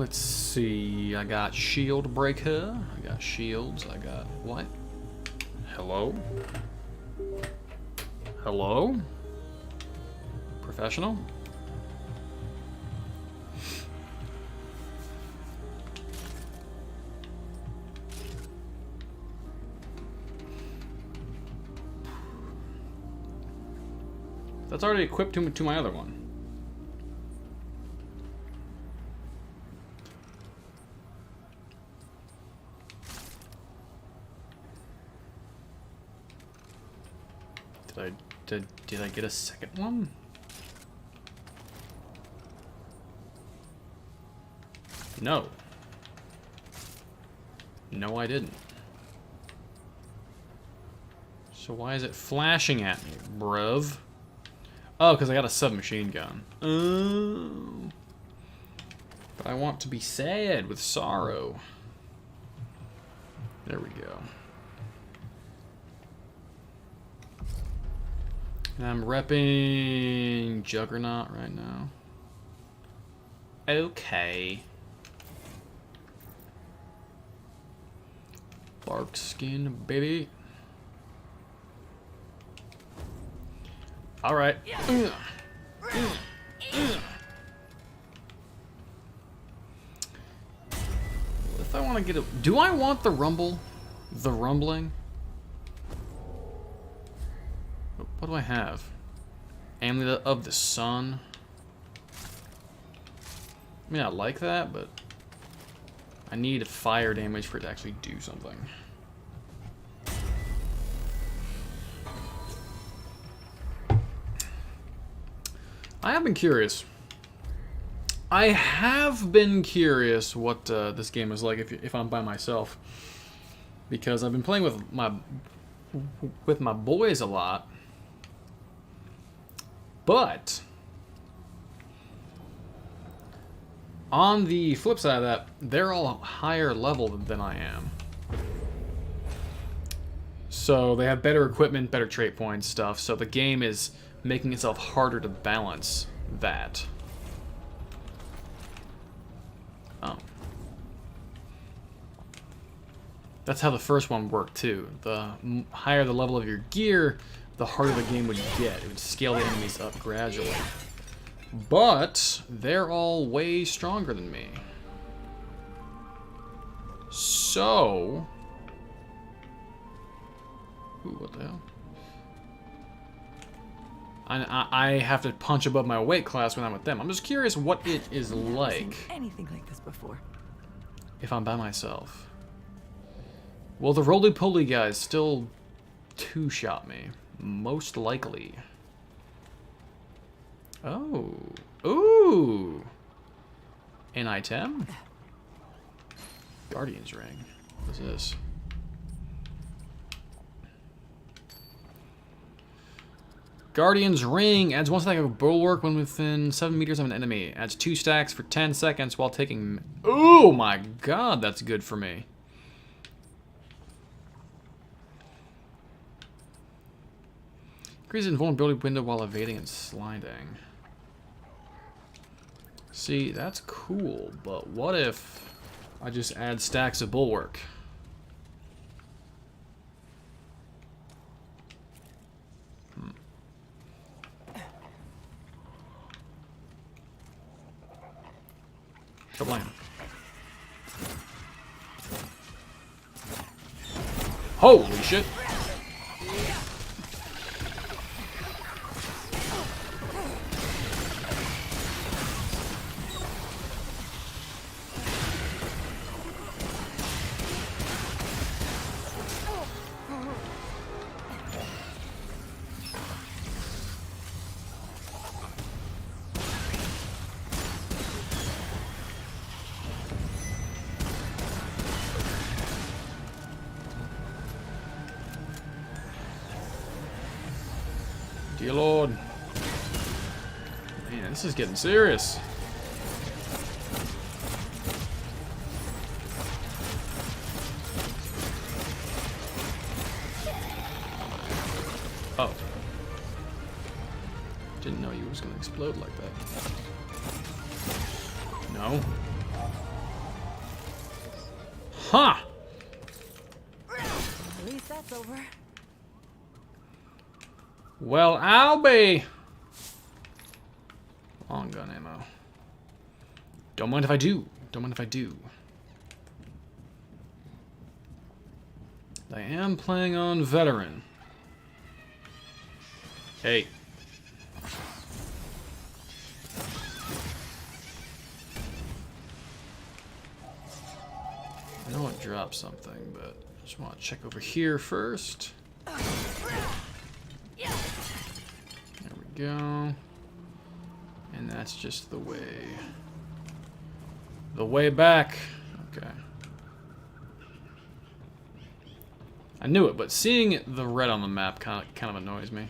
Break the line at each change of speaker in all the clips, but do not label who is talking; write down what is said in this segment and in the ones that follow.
Let's see. I got shield breaker. I got shields. I got what? Hello? Hello? Professional? That's already equipped to my other one. Did I get a second one? No. No, I didn't. So why is it flashing at me, bruv? Oh, because I got a submachine gun. Oh. But I want to be sad with sorrow. There we go. And I'm repping Juggernaut right now. Okay. Bark skin, baby. All right. If I want to get a... Do I want the rumble? The rumbling? What do I have? Amulet of the Sun. I mean, I like that, but I need fire damage for it to actually do something. I have been curious. I have been curious what this game is like if I'm by myself, because I've been playing with my boys a lot, but on the flip side of that, they're all higher level than I am. So they have better equipment, better trait points, stuff. So the game is making itself harder to balance that. Oh. That's how the first one worked too. The higher the level of your gear, the harder the game would get. It would scale the enemies up gradually. But they're all way stronger than me. So... Ooh, what the hell? I have to punch above my weight class when I'm with them. I'm just curious what it is like.
Anything like this before.
If I'm by myself. Well, the roly-poly guys still two-shot me. Most likely. Oh. Ooh. An item? Guardian's ring. What is this? Guardian's ring adds 1 stack of bulwark when within 7 meters of an enemy. Adds 2 stacks for 10 seconds while taking... Oh my god, that's good for me. Increases invulnerability window while evading and sliding. See, that's cool, but what if I just add stacks of bulwark? Blame. Holy shit. Dear Lord. Man, this is getting serious. Oh. Didn't know you was gonna explode like that. No. Huh!
At least that's over.
Well, I'll be. Long gun ammo. Don't mind if I do. Don't mind if I do. I am playing on veteran. Hey. I know it dropped something, but I just want to check over here first. There we go. And that's just the way. The way back. Okay. I knew it, but seeing the red on the map kind of annoys me.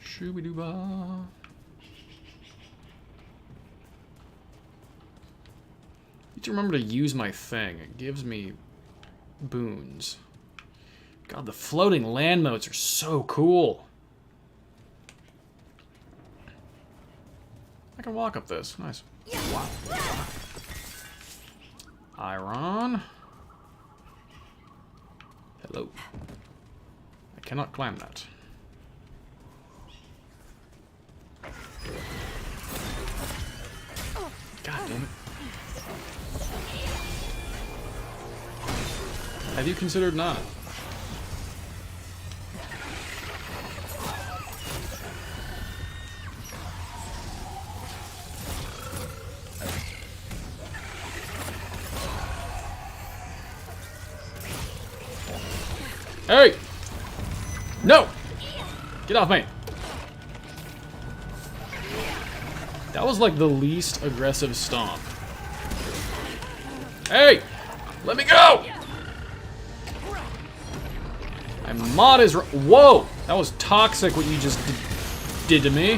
Shooby-doo-ba. Need to remember to use my thing. It gives me boons. God, the floating land motes are so cool. I can walk up this. Nice. Wow. Iron. Hello. I cannot climb that. God damn it. Have you considered not? Hey! No! Get off me! That was like the least aggressive stomp. Hey! Let me go! My mod is... Whoa! That was toxic what you just did to me.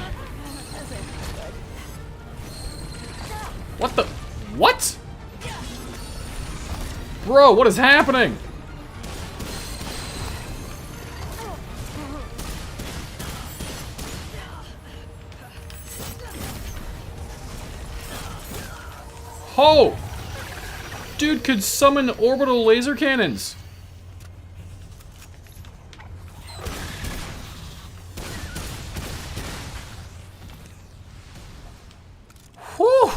What the... What? Bro, what is happening? Oh! Dude could summon orbital laser cannons. Whew!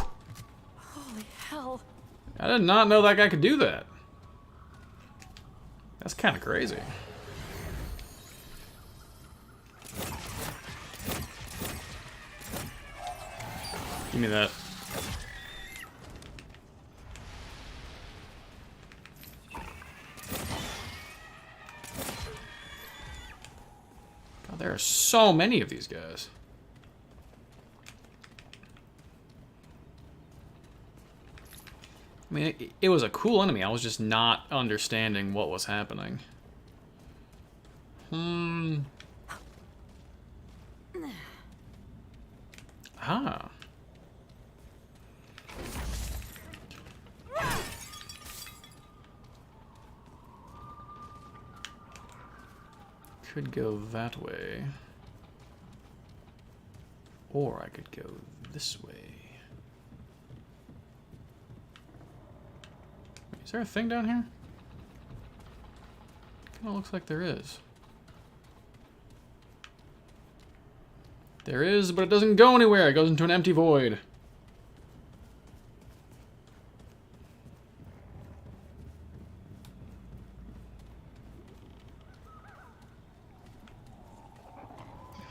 Holy hell.
I did not know that guy could do that. That's kind of crazy. Give me that. God, there are so many of these guys. I mean, it was a cool enemy. I was just not understanding what was happening. Ah. Could go that way. Or I could go this way. Is there a thing down here? Kinda looks like there is. There is, but it doesn't go anywhere. It goes into an empty void.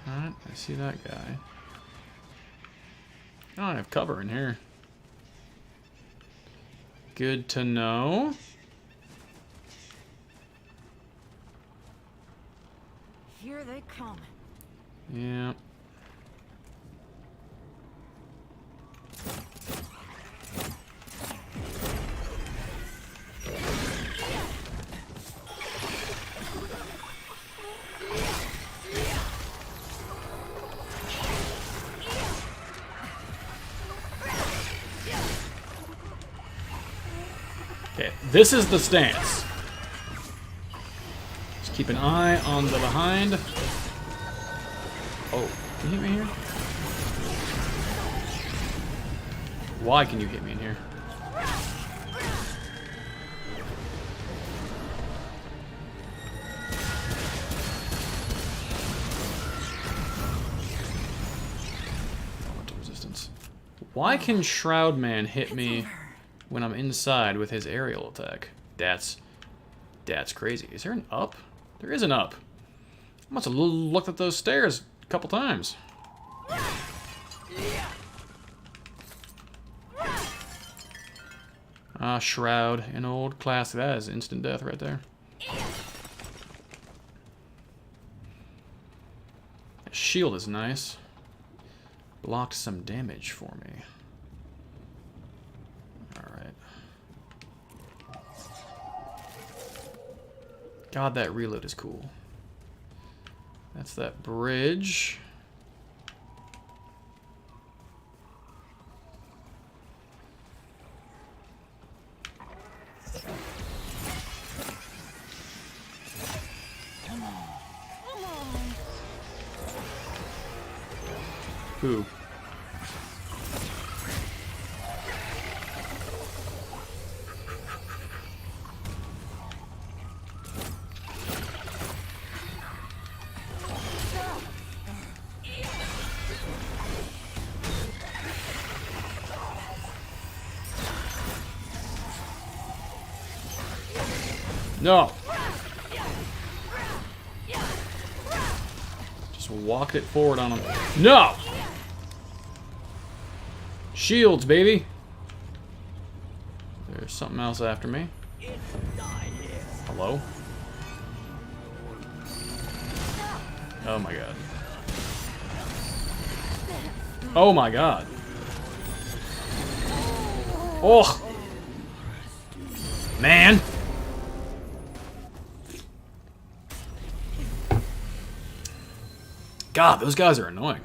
Alright, I see that guy. I don't have cover in here. Good to know.
Here they come.
Yeah. Okay, this is the stance. Just keep an eye on the behind. Oh, can you hit me here? Why can you hit me in here? Why can Shroud Man hit me when I'm inside with his aerial attack? That's crazy. Is there an up? There is an up. I must have looked at those stairs a couple times. Ah, Shroud, an old classic. That is instant death right there. That shield is nice. Blocked some damage for me. Alright. God, that reload is cool. That's that bridge. Who? No. Just walked it forward on him. No. Shields, baby. There's something else after me. Hello? Oh my god. Oh my god. Oh. Man. God, those guys are annoying.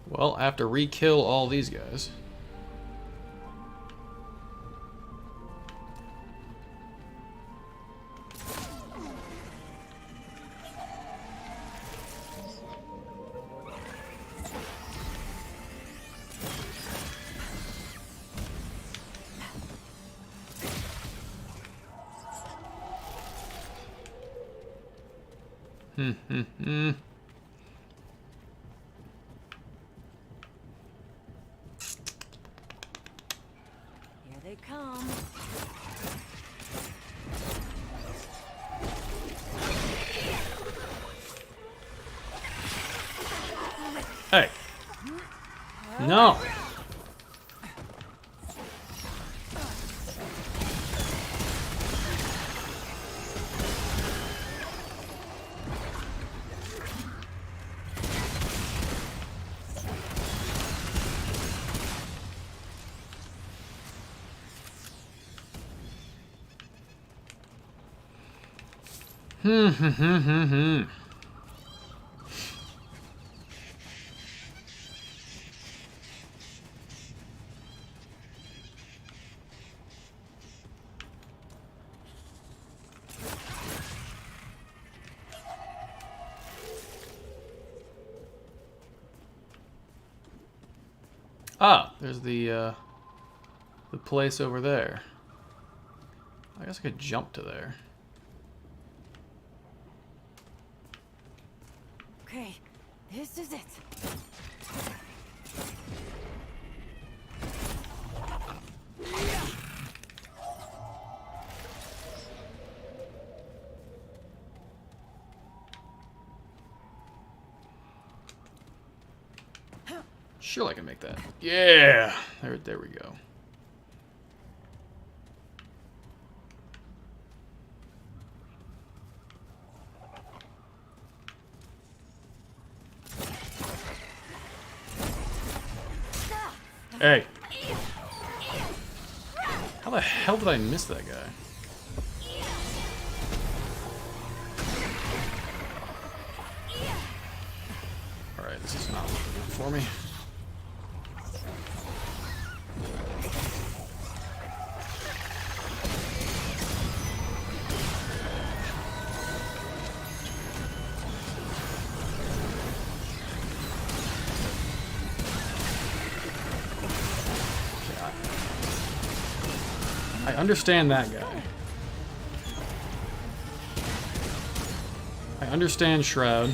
Well, I have to re-kill all these guys. Here
they come.
Hey. No. Ah, there's the place over there. I guess I could jump to there.
Okay, this is it.
Sure, I can make that. Yeah, there we go. Hey. How the hell did I miss that guy? Alright, this is not working for me. understand that guy. I understand Shroud.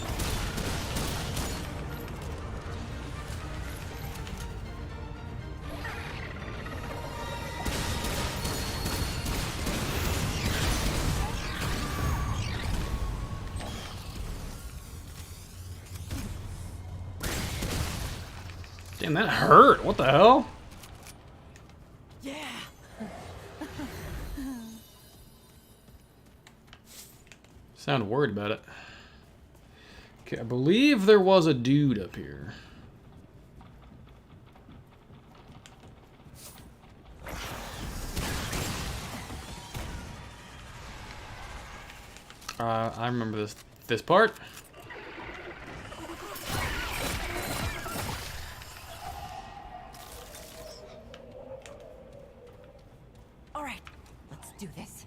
Damn, that hurt. What the hell?
Yeah.
Sound worried about it. Okay, I believe there was a dude up here. I remember this part.
All right, let's do this.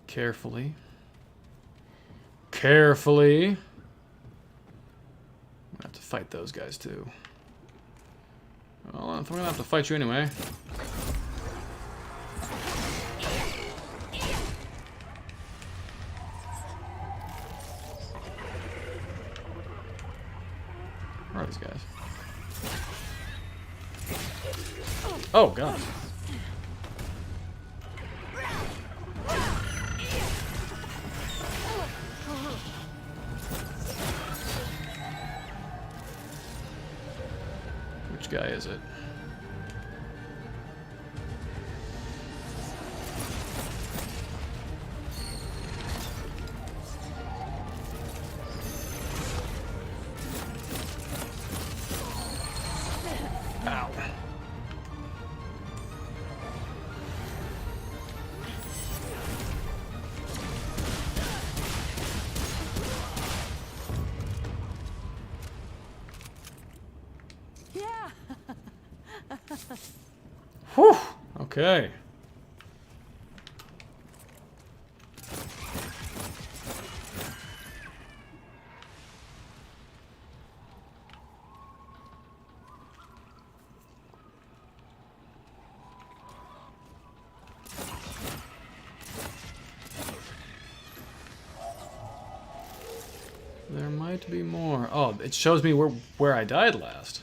Carefully. Carefully. I'm gonna have to fight those guys too. Well, I'm gonna have to fight you anyway. Where are these guys? Oh, God. Which guy is it? Ow.
Yeah.
Whew. Okay. There might be more. Oh, it shows me where I died last.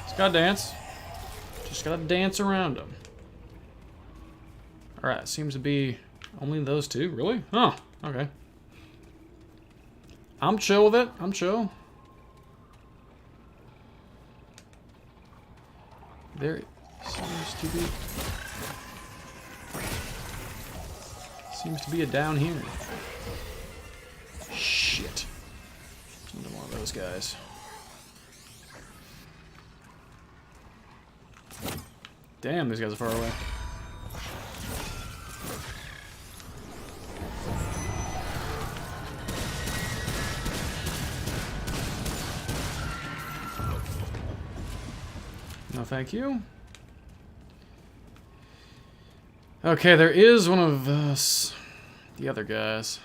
Just gotta dance. Just gotta dance around them. Alright, seems to be only those two. Really? Oh, okay. I'm chill with it. I'm chill. There seems to be a down here. Shit. Another one of those guys. Damn, these guys are far away. No, thank you. Okay, there is one of us. The other guys.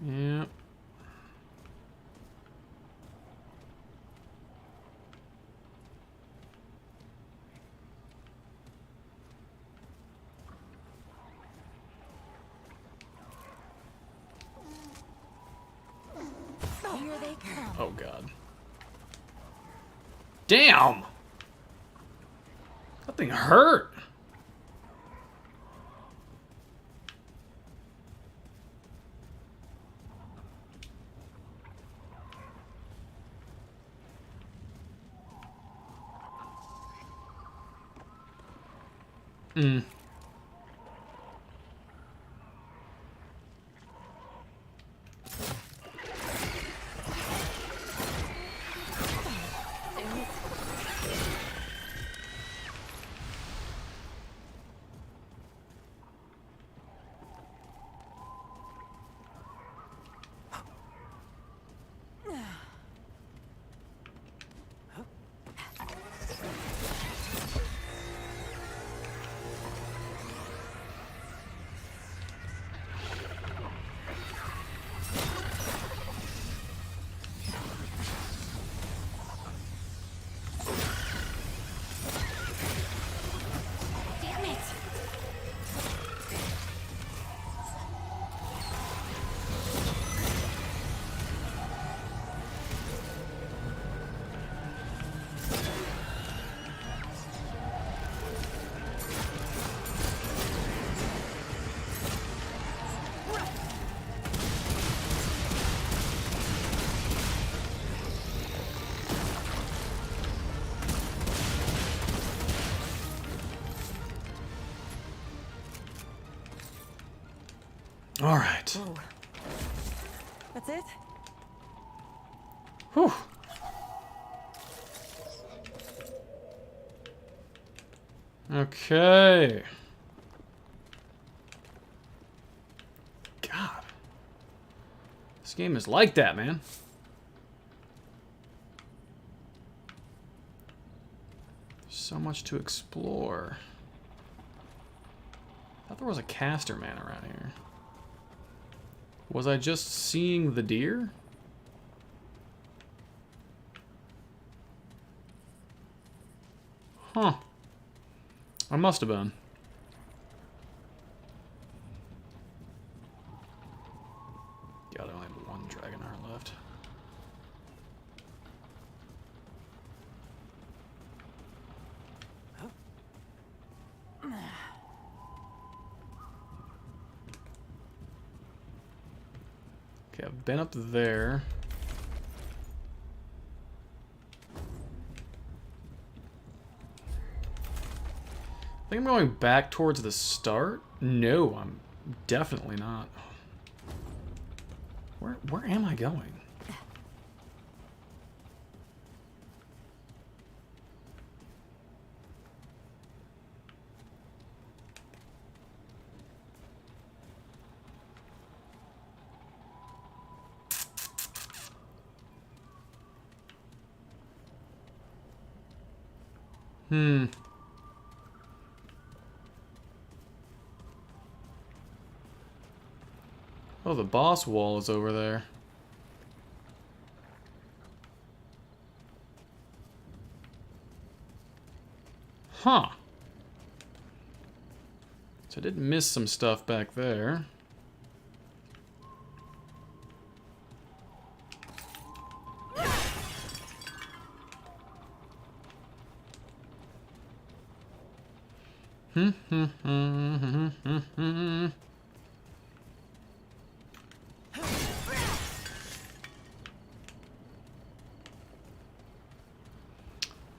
Yep.
Here they come.
Oh, God. Damn! That thing hurt! Mm.
Damn it!
All right.
Whoa. That's it?
Whew. Okay. God. This game is like that, man. So much to explore. I thought there was a caster man around here. Was I just seeing the deer? Huh. I must have been. God, I only have one dragon heart left. Okay, I've been up there. I think I'm going back towards the start. No, I'm definitely not. Where am I going? Hmm. Oh, the boss wall is over there. Huh. So I did miss some stuff back there.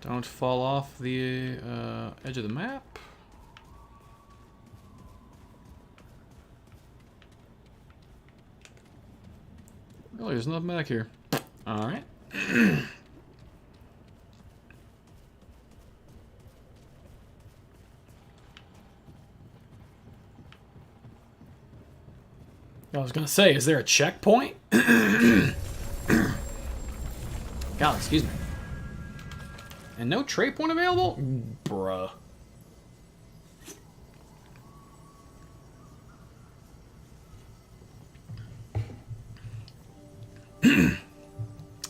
Don't fall off the edge of the map. Really, there's nothing back here. Alright. I was gonna say, is there a checkpoint? God, excuse me. And no trade point available? Bruh.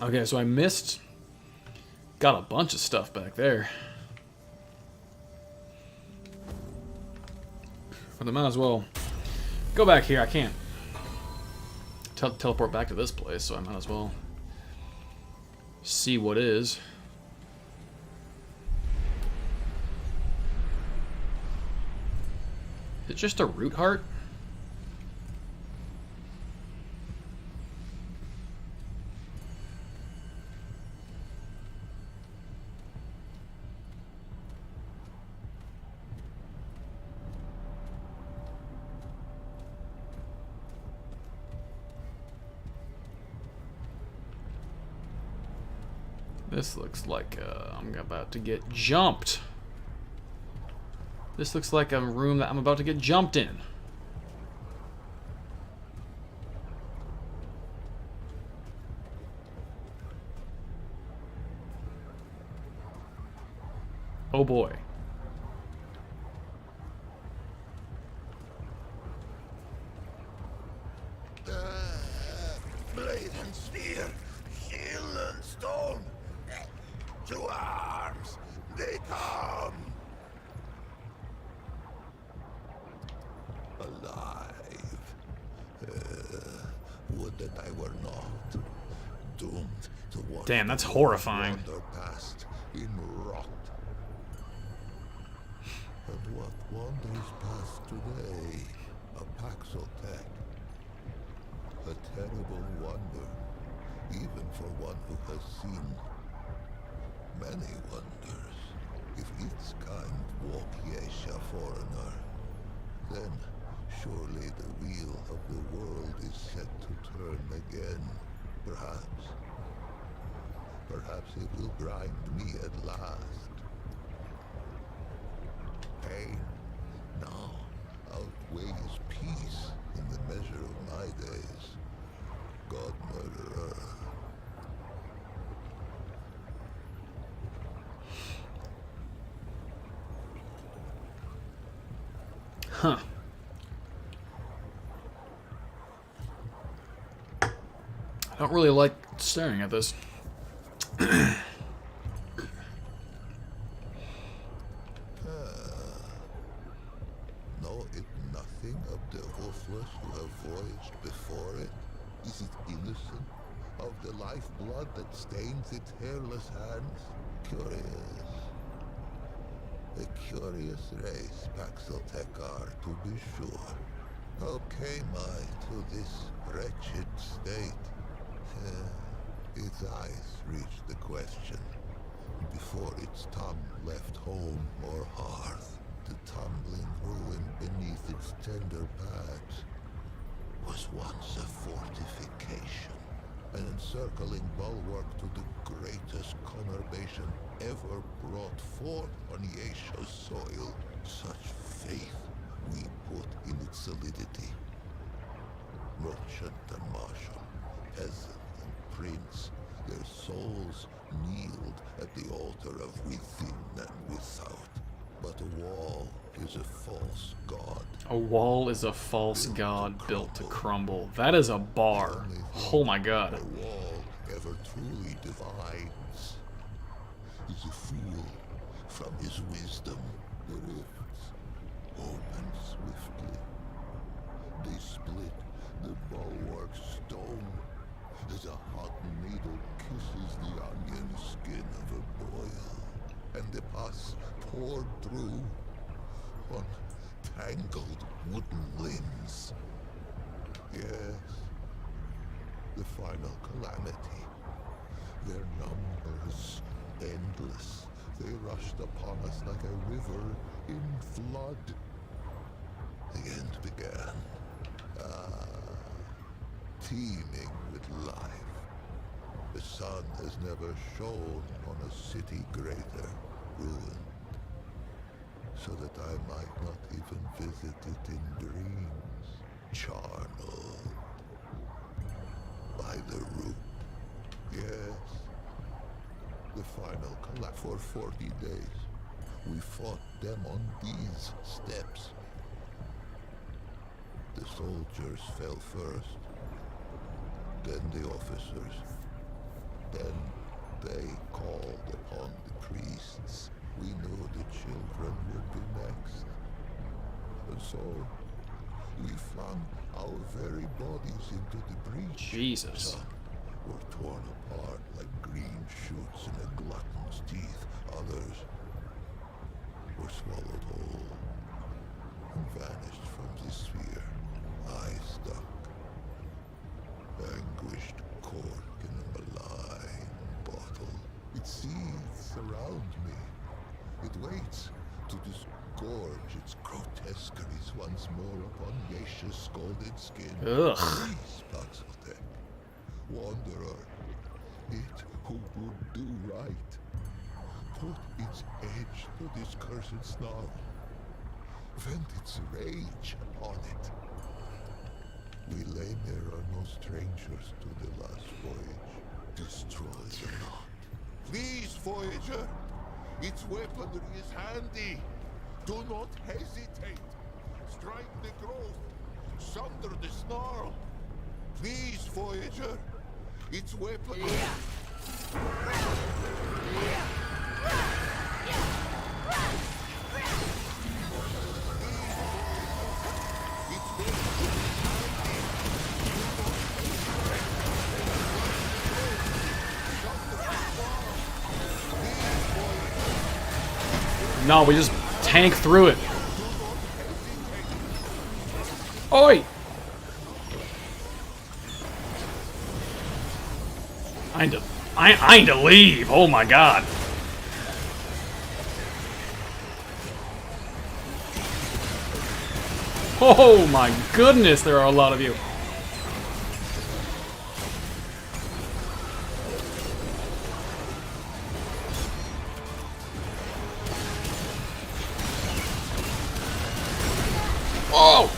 Okay, so I missed... Got a bunch of stuff back there. But I might as well go back here. I can't teleport back to this place, so I might as well see what is. Is it just a root heart? This looks like I'm about to get jumped. This looks like a room that I'm about to get jumped in. Oh boy.
Blade and spear, shield and stone. To arms, they come. Alive. Would that I were not doomed to watch.
Damn, that's horrifying.
Wander past in rot. And what wanders past today? A Paxotech. A terrible wonder, even for one who has seen many wonders. If its kind walk Yesha foreigner, then surely the wheel of the world is set to turn again. Perhaps it will grind me at last. Pain now outweighs peace in the measure of my days. God murderer.
Huh. I don't really like staring at this.
Know it nothing of the hoofless who have voyaged before it? Is it innocent of the lifeblood that stains its hairless hands? Curious. A curious race, Paxotech are, to be sure. How came I to this wretched state? Its eyes reached the question. Before its tongue left home or hearth, the tumbling ruin beneath its tender pads was once a fortification, an encircling bulwark to the greatest conurbation ever brought forth on Yesha's soil. Such faith we put in its solidity. Merchant and marshal, peasant and prince, their souls kneeled at the altar of within and without. But a wall is a false god.
A wall is a false god built to crumble. That is a bar. Oh my god.
A wall ever truly divines is a fool from his wisdom. The rifts open swiftly. They split the bulwark stone as a hot needle kisses the onion skin of a boil. And the pus poured through on tangled wooden limbs. Yes, the final calamity. Their numbers endless. They rushed upon us like a river in flood. The end began. Teeming with life. The sun has never shone on a city greater, ruined, so that I might not even visit it in dreams, charnel, by the root. Yes, the final collapse. For 40 days, we fought them on these steps. The soldiers fell first, then the officers. Then they called upon the priests. We knew the children would be next. And so, we flung our very bodies into the breach.
Jesus.
Some were torn apart like green shoots in a glutton's teeth. Others were swallowed whole and vanished from the sphere. I stuck, anguished cork in a malign bottle. It seethes around me. It waits to disgorge its grotesqueries once more upon Yesha's scalded skin.
Ugh.
Please, Paxotech, wanderer, it who would do right. Put its edge to this cursed snarl. Vent its rage upon it. We Laimir are no strangers to the last voyage. Destroy the knot. Please, Voyager! Its weaponry is handy. Do not hesitate. Strike the growth. Sunder the snarl. Please, Voyager. Its weaponry...
No, we just tank through it. Oi! I need to leave. Oh my god. Oh my goodness, there are a lot of you. Oh!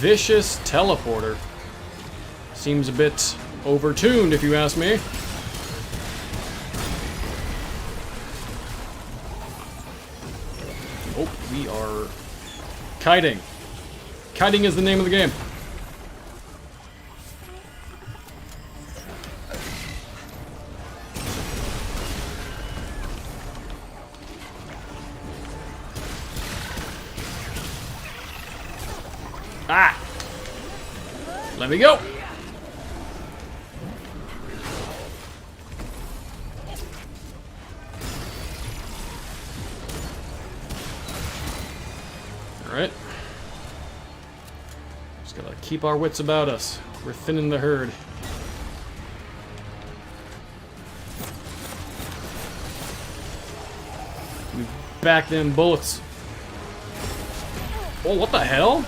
Vicious teleporter. Seems a bit overtuned, if you ask me. Oh, we are kiting. Kiting is the name of the game. Ah! Let me go! Alright. Just gotta keep our wits about us. We're thinning the herd. We back them bullets. Oh, what the hell?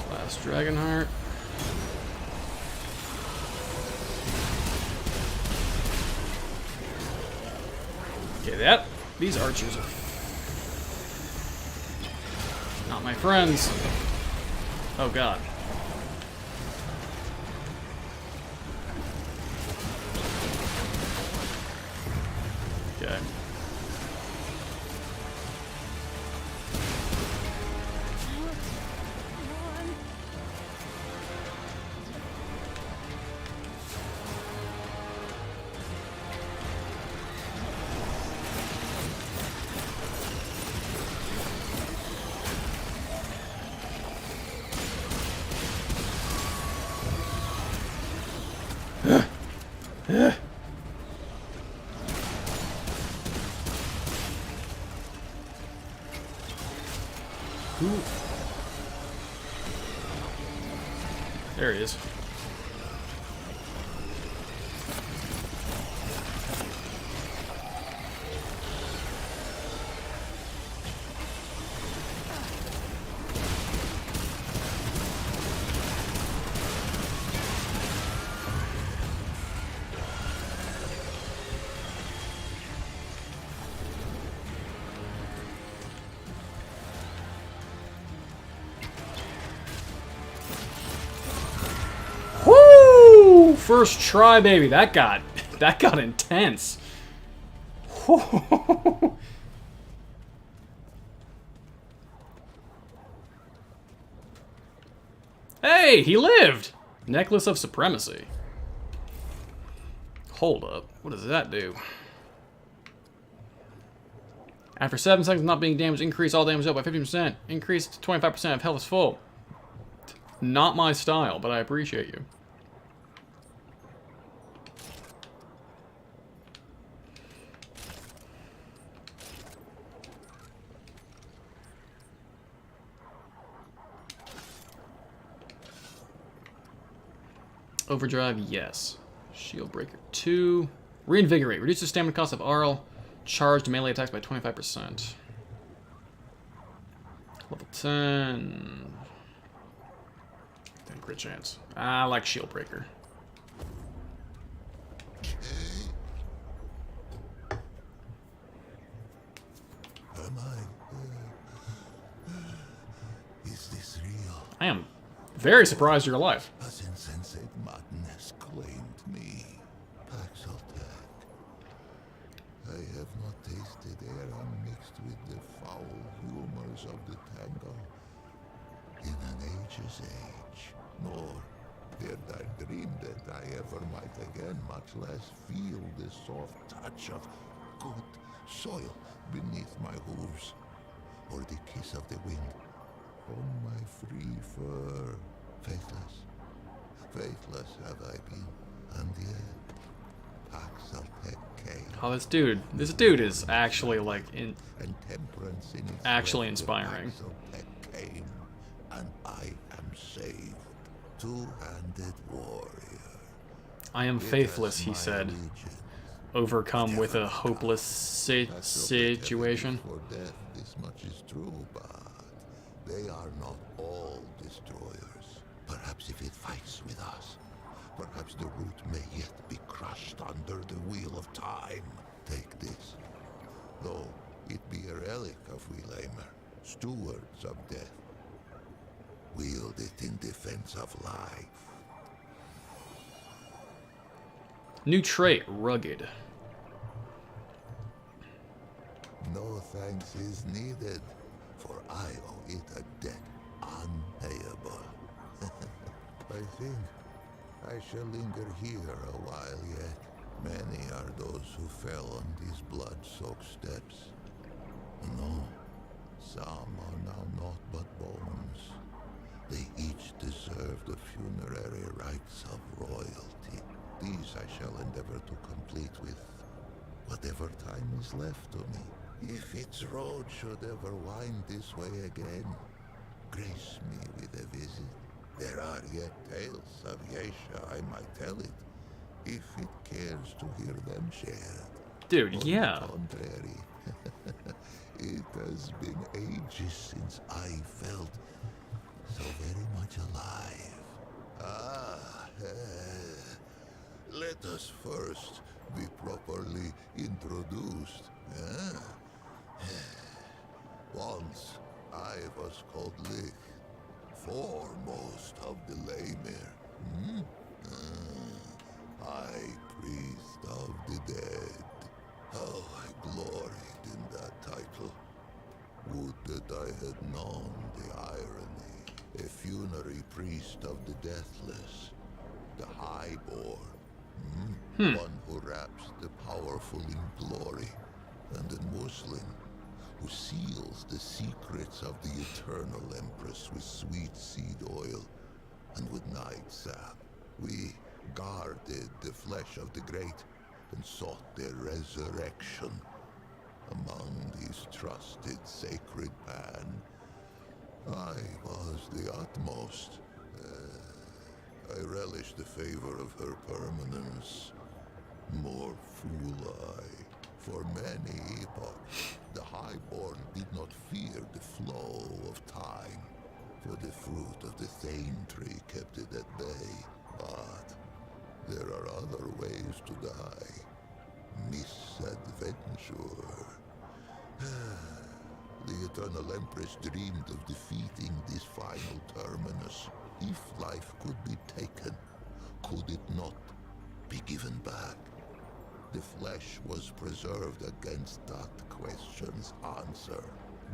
Last Dragonheart. Okay, these archers are not my friends. Oh god. Okay. Who? There he is. First try, baby. That got intense. Hey, he lived. Necklace of Supremacy. Hold up. What does that do? After 7 seconds not being damaged, increase all damage up by 50%. Increase to 25% if health is full. Not my style, but I appreciate you. Overdrive, yes. Shield Breaker 2. Reinvigorate. Reduce the stamina cost of RL charged melee attacks by 25%. Level 10. 10 crit chance. I like Shield Breaker.
Am I? Is this real?
I am very surprised you're alive.
As insensate madness claimed me. Paxeltech. I have not tasted air unmixed with the foul humors of the tango in an age's age, nor dared I dream that I ever might again, much less feel the soft touch of good soil beneath my hooves, or the kiss of the wind on my free fur. Faithless, faithless have I been, and yet Paxeltech came.
Oh, this dude is actually like
And temperance in its
actually
wake,
inspiring.
Paxeltech came, and I am saved. Two-handed warrior.
I am faithless, he said. Overcome with a hopeless situation.
For death, this much is true, but they are not all destroyers. Perhaps if it fights with us, perhaps the root may yet be crushed under the wheel of time. Take this, though it be a relic of Wheelamer, stewards of death. Wield it in defense of life.
New trait, rugged.
No thanks is needed, for I owe it a debt unpayable. I think I shall linger here a while yet. Many are those who fell on these blood-soaked steps. No, some are now naught but bones. They each deserve the funerary rites of royalty. These I shall endeavor to complete with whatever time is left to me. If its road should ever wind this way again, grace me with a visit. There are yet tales of Yesha, I might tell it, if it cares to hear them shared.
Dude,
On
yeah.
the contrary, it has been ages since I felt so very much alive. Let us first be properly introduced. Once I was called Lich, foremost of the Lemir. High priest of the dead. How I gloried in that title. Would that I had known the irony. A funerary priest of the deathless. The highborn. One who wraps the powerful in glory. And a Muslim who seals the secrets of the eternal empress with sweet seed oil and with night sap. We guarded the flesh of the great and sought their resurrection. Among these trusted sacred band, I was the utmost. I relished the favor of her permanence. More fool I. For many epochs, the highborn did not fear the flow of time, for the fruit of the Thane tree kept it at bay. But there are other ways to die. Misadventure. The Eternal Empress dreamed of defeating this final terminus. If life could be taken, could it not be given back? The flesh was preserved against that question's answer.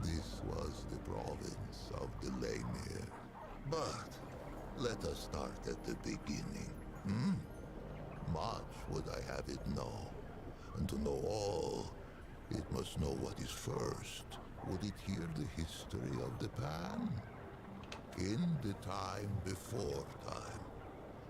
This was the province of the Lemir. But let us start at the beginning. Much would I have it know, and to know all It must know what is first. Would it hear the history of the Pan? In the time before time,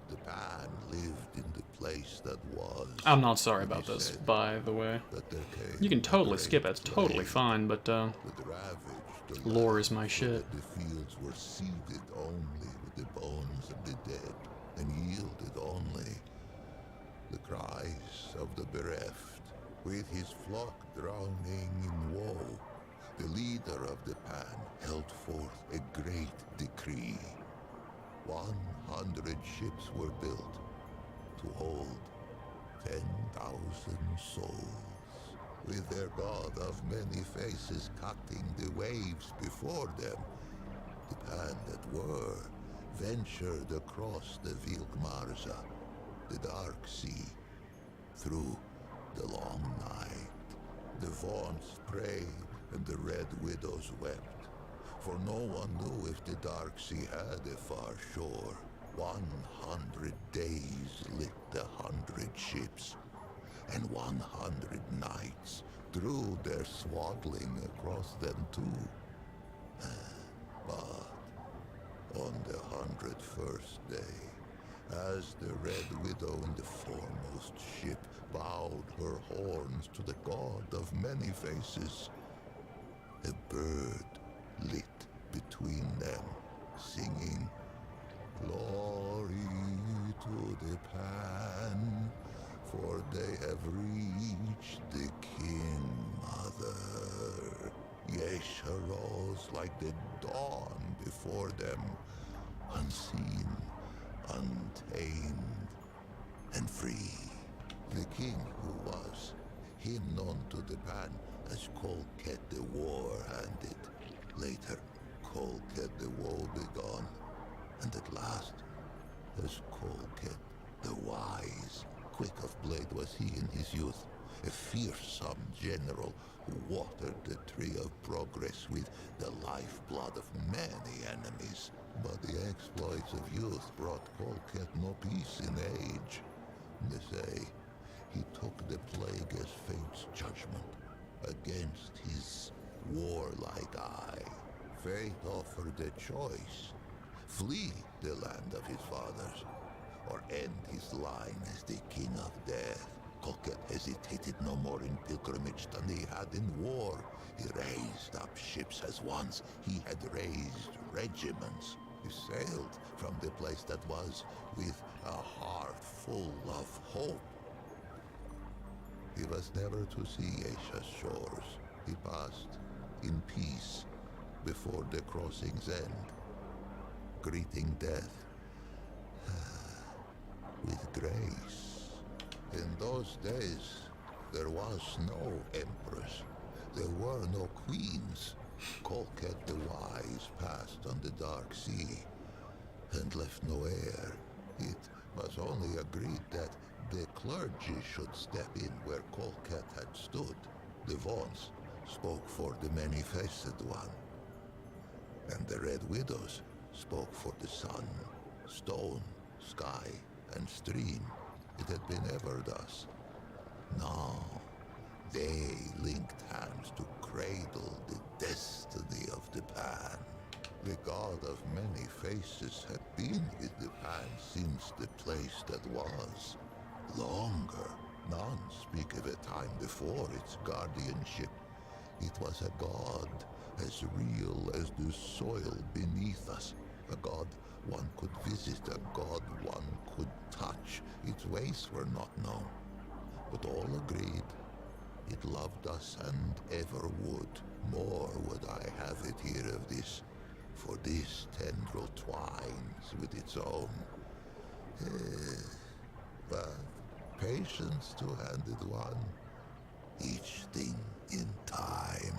the Pan lived in the place that was.
I'm not sorry
It
about
is
this,
said
by the way.
that there came
You can
a
totally
great
skip it. It's totally
plague
fine, but
that ravaged the
lore
land
is my
so
shit.
that the fields were seeded only with the bones of the dead and yielded only the cries of the bereft. With his flock drowning in woe, the leader of the Pan held forth a great decree. 100 ships were built to hold 10,000 souls. With their god of many faces cutting the waves before them, the Pan that were ventured across the Vilkmarza, the Dark Sea, through the long night. The Vaughn's prayed and the Red Widows wept, for no one knew if the Dark Sea had a far shore. 100 days lit the 100 ships, and 100 nights drew their swaddling across them too. But on the 101st day, as the Red Widow in the foremost ship bowed her horns to the god of many faces, a bird lit between them, singing, "Glory to the Pan, for they have reached the King Mother." Yesha rose like the dawn before them, unseen, untamed, and free. The king who was, him known to the Pan as Kolket the War-Handed, later Kolket the Woebegone, and at last as Kolket the Wise. Quick of blade was he in his youth, a fearsome general who watered the tree of progress with the lifeblood of many enemies. But the exploits of youth brought Kolket no peace in age. They say he took the plague as fate's judgment against his warlike eye. Fate offered a choice: flee the land of his fathers, or end his line as the king of death. Kolket hesitated no more in pilgrimage than he had in war. He raised up ships as once he had raised regiments. He sailed from the place that was with a heart full of hope. He was never to see Asia's shores. He passed in peace before the crossing's end, greeting death with grace. In those days, there was no empress. There were no queens. Kolket the Wise passed on the Dark Sea and left no heir. It was only agreed that the clergy should step in where Kolket had stood. The Vaughns spoke for the many-faced one, and the Red Widows spoke for the sun, stone, sky, and stream. It had been ever thus. Now, they linked hands to cradle the destiny of the Pan. The god of many faces had been with the Pan since the place that was. Longer. None speak of a time before its guardianship. It was a god as real as the soil beneath us. A god one could visit, a god one could touch. Its ways were not known, but all agreed it loved us and ever would. More would I have it here of this, for this tendril twines with its own. But patience two-handed one, each thing in time.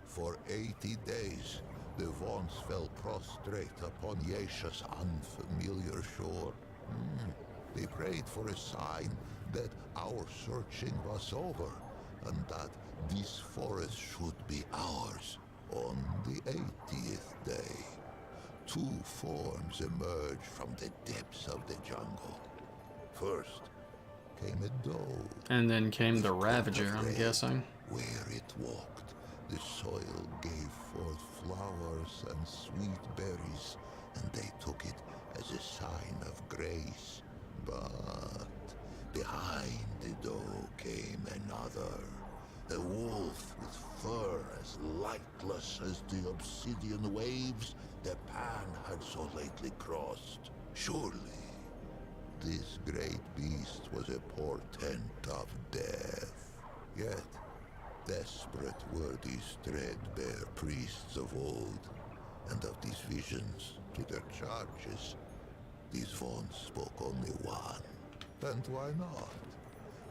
For 80 days, the Vaughns fell prostrate upon Yesha's unfamiliar shore. They prayed for a sign that our searching was over, and that this forest should be ours. On the 80th day, two forms emerged from the depths of the jungle. First came a doe.
And then came the
with coat of
Ravager, I'm
red.
guessing.
Where it walked, the soil gave forth flowers and sweet berries, and they took it as a sign of grace. But behind the doe came another, a wolf with fur as lightless as the obsidian waves the Pan had so lately crossed. Surely, this great beast was a portent of death. Yet, desperate were these threadbare priests of old, and of these visions to their charges, these Vaughns spoke only one. And why not?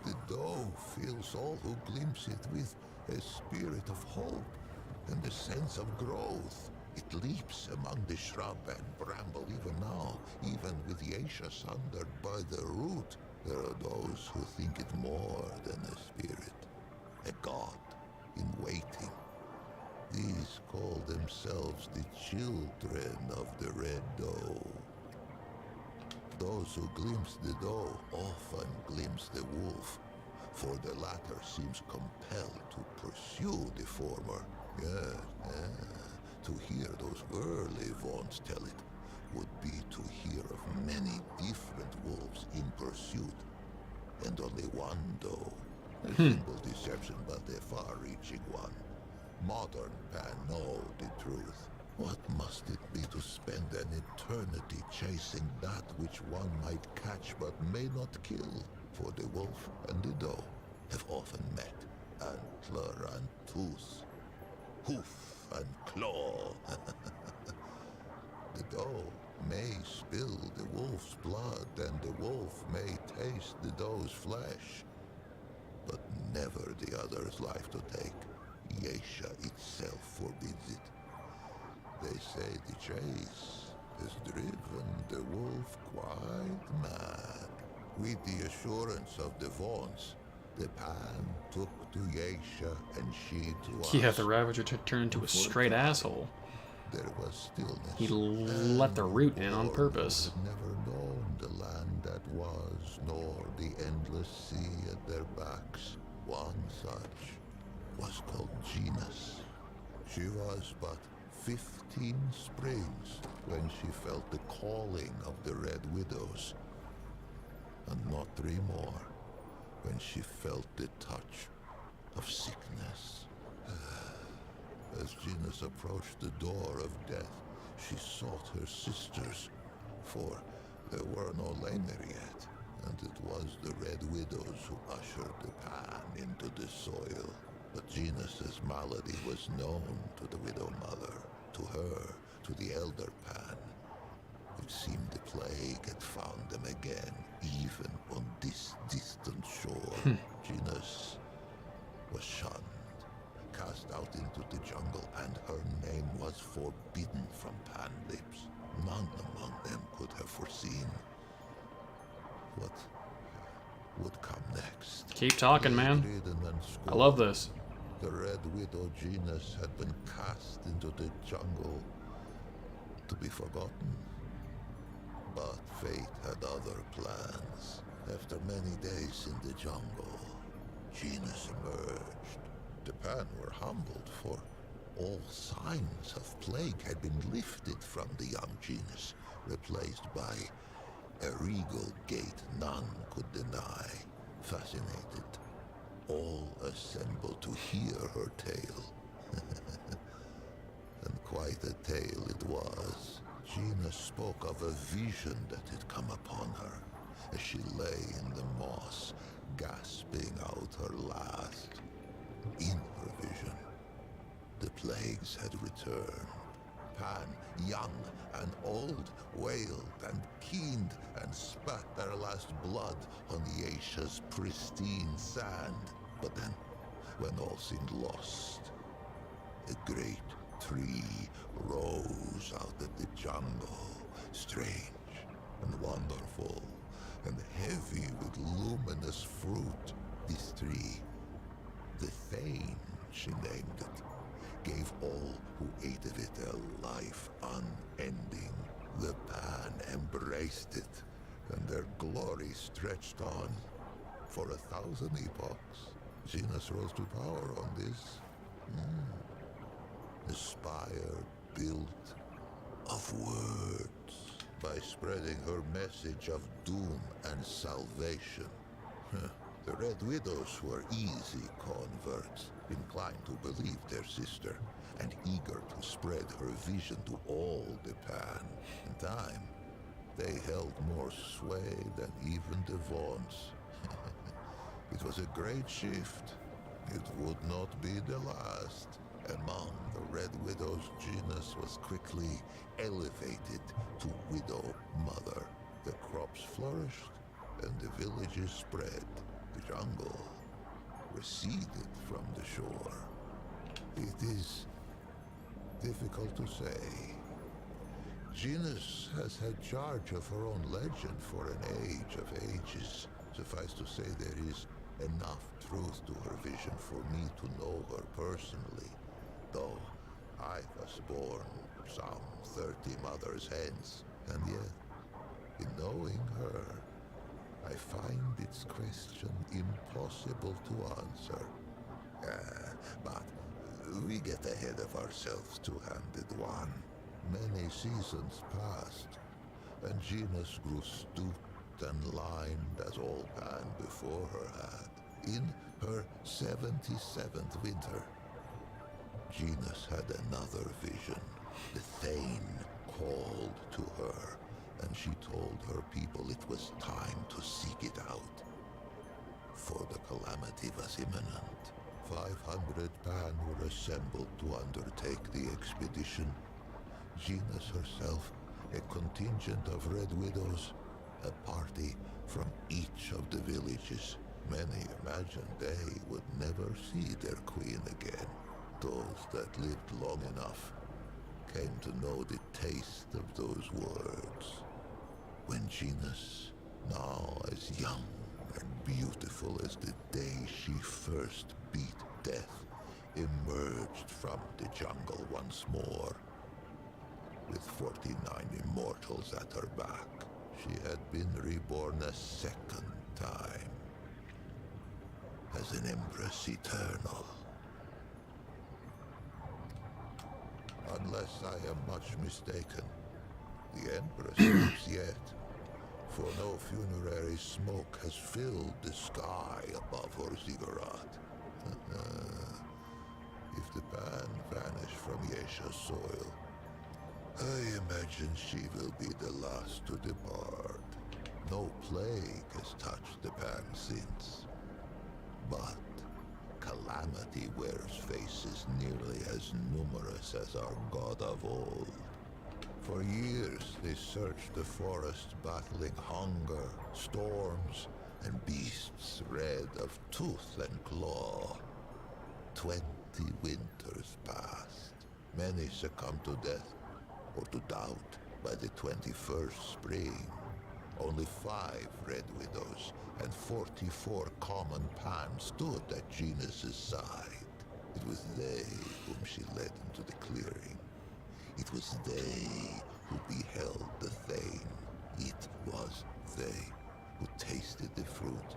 The doe fills all who glimpse it with a spirit of hope and a sense of growth. It leaps among the shrub and bramble even now, even with Yesha sundered by the root. There are those who think it more than a spirit, a god in waiting. These call themselves the children of the Red Doe. Those who glimpse the doe often glimpse the wolf, for the latter seems compelled to pursue the former. Yeah. To hear those early Vaughns tell it would be to hear of many different wolves in pursuit, and only one doe. A simple deception, but a far-reaching one. Modern Pan know the truth. What must it be to spend an eternity chasing that which one might catch but may not kill? For the wolf and the doe have often met, antler and tooth, hoof and claw. The doe may spill the wolf's blood, and the wolf may taste the doe's flesh, but never the other's life to take. Yesha itself forbids it. They say the chase has driven the wolf quite mad. With the assurance of the Vaughns, the Pan took to Yesha and she to us.
Yeah, the Ravager turned into a straight asshole.
There was stillness.
He let the root in on purpose.
Had never known the land that was, nor the endless sea at their backs. One such was called Genus. She was but 15 springs when she felt the calling of the Red Widows, and not 3 more when she felt the touch of sickness. As Genus approached the door of death, she sought her sisters, for there were no Lamer yet, and it was the Red Widows who ushered the Pan into the soil. But Genus's malady was known to the Widow Mother, to her, to the Elder Pan. It seemed the plague had found them again, even on this distant shore. Genus was shunned, cast out into the jungle, and her name was forbidden from Pan lips. None among them could have foreseen what would come next.
Keep talking, man. I love this.
The Red Widow Genus had been cast into the jungle to be forgotten. But fate had other plans. After many days in the jungle, Genus emerged. The Pan were humbled, for all signs of plague had been lifted from the young Genus, replaced by a regal gait none could deny. Fascinated, all assembled to hear her tale. And quite a tale it was. Genus spoke of a vision that had come upon her as she lay in the moss, gasping out her last. In her vision, the plagues had returned. Pan, young and old, wailed and keened and spat their last blood on Yesha's pristine sand. But then, when all seemed lost, a great tree rose out of the jungle, strange and wonderful, and heavy with luminous fruit. This tree, the Thane, she named it, gave all who ate of it a life unending. The Pan embraced it, and their glory stretched on for 1,000 epochs. Zenas rose to power on this. The spire built of words by spreading her message of doom and salvation. The Red Widows were easy converts, inclined to believe their sister, and eager to spread her vision to all the Pan. In time, they held more sway than even the Vaughns. It was a great shift. It would not be the last. Among the Red Widow's genus was quickly elevated to Widow Mother. The crops flourished, and the villages spread. The jungle receded from the shore. It is difficult to say. Genus has had charge of her own legend for an age of ages. Suffice to say, there is enough truth to her vision for me to know her personally, though I was born some 30 mothers hence, and yet, in knowing her, I find its question impossible to answer. But we get ahead of ourselves, two-handed one. Many seasons passed, and Genus grew stooped and lined as all Pan before her had. In her 77th winter, Genus had another vision. The Thane called to her, and she told her people it was time to seek it out. For the calamity was imminent. 500 Pan were assembled to undertake the expedition. Genus herself, a contingent of Red Widows, a party from each of the villages. Many imagined they would never see their queen again. Those that lived long enough came to know the taste of those words. When Genus, now as young and beautiful as the day she first beat death, emerged from the jungle once more, with 49 immortals at her back, she had been reborn a second time, as an Empress Eternal. Unless I am much mistaken, the Empress lives yet, for no funerary smoke has filled the sky above her ziggurat. If the Pan vanish from Yesha's soil, I imagine she will be the last to depart. No plague has touched the Pan since, but calamity wears faces nearly as numerous as our god of old. For years they searched the forest, battling hunger, storms, and beasts red of tooth and claw. 20 winters passed. Many succumbed to death or to doubt by the 21st spring. Only 5 Red Widows and 44 common Pan stood at Genus's side. It was they whom she led into the clearing. It was they who beheld the Thane. It was they who tasted the fruit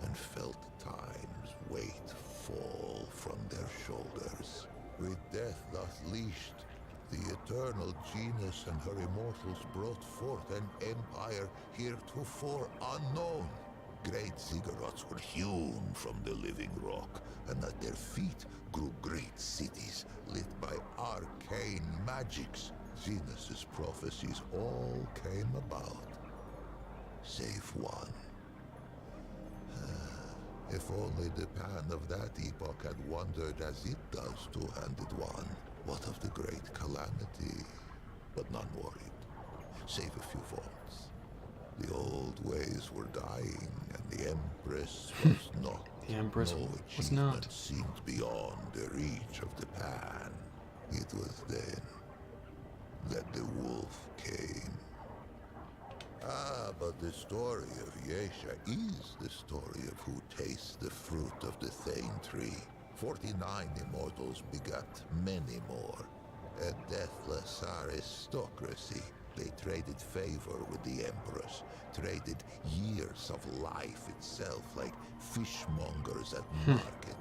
and felt time's weight fall from their shoulders. With death thus leashed, the eternal Genus and her immortals brought forth an empire heretofore unknown. Great ziggurats were hewn from the living rock, and at their feet grew great cities lit by arcane magics. Genus's prophecies all came about, save one. If only the Pan of that epoch had wondered as it does, two-handed one. What of the great calamity? But none worried, save a few vaults. The old ways were dying, and the Empress was not.
The Empress
no
was not.
achievement seemed beyond the reach of the Pan. It was then that the wolf came. But the story of Yesha is the story of who tastes the fruit of the Thane tree. 49 immortals begat many more. A deathless aristocracy. They traded favor with the Empress, traded years of life itself like fishmongers at market.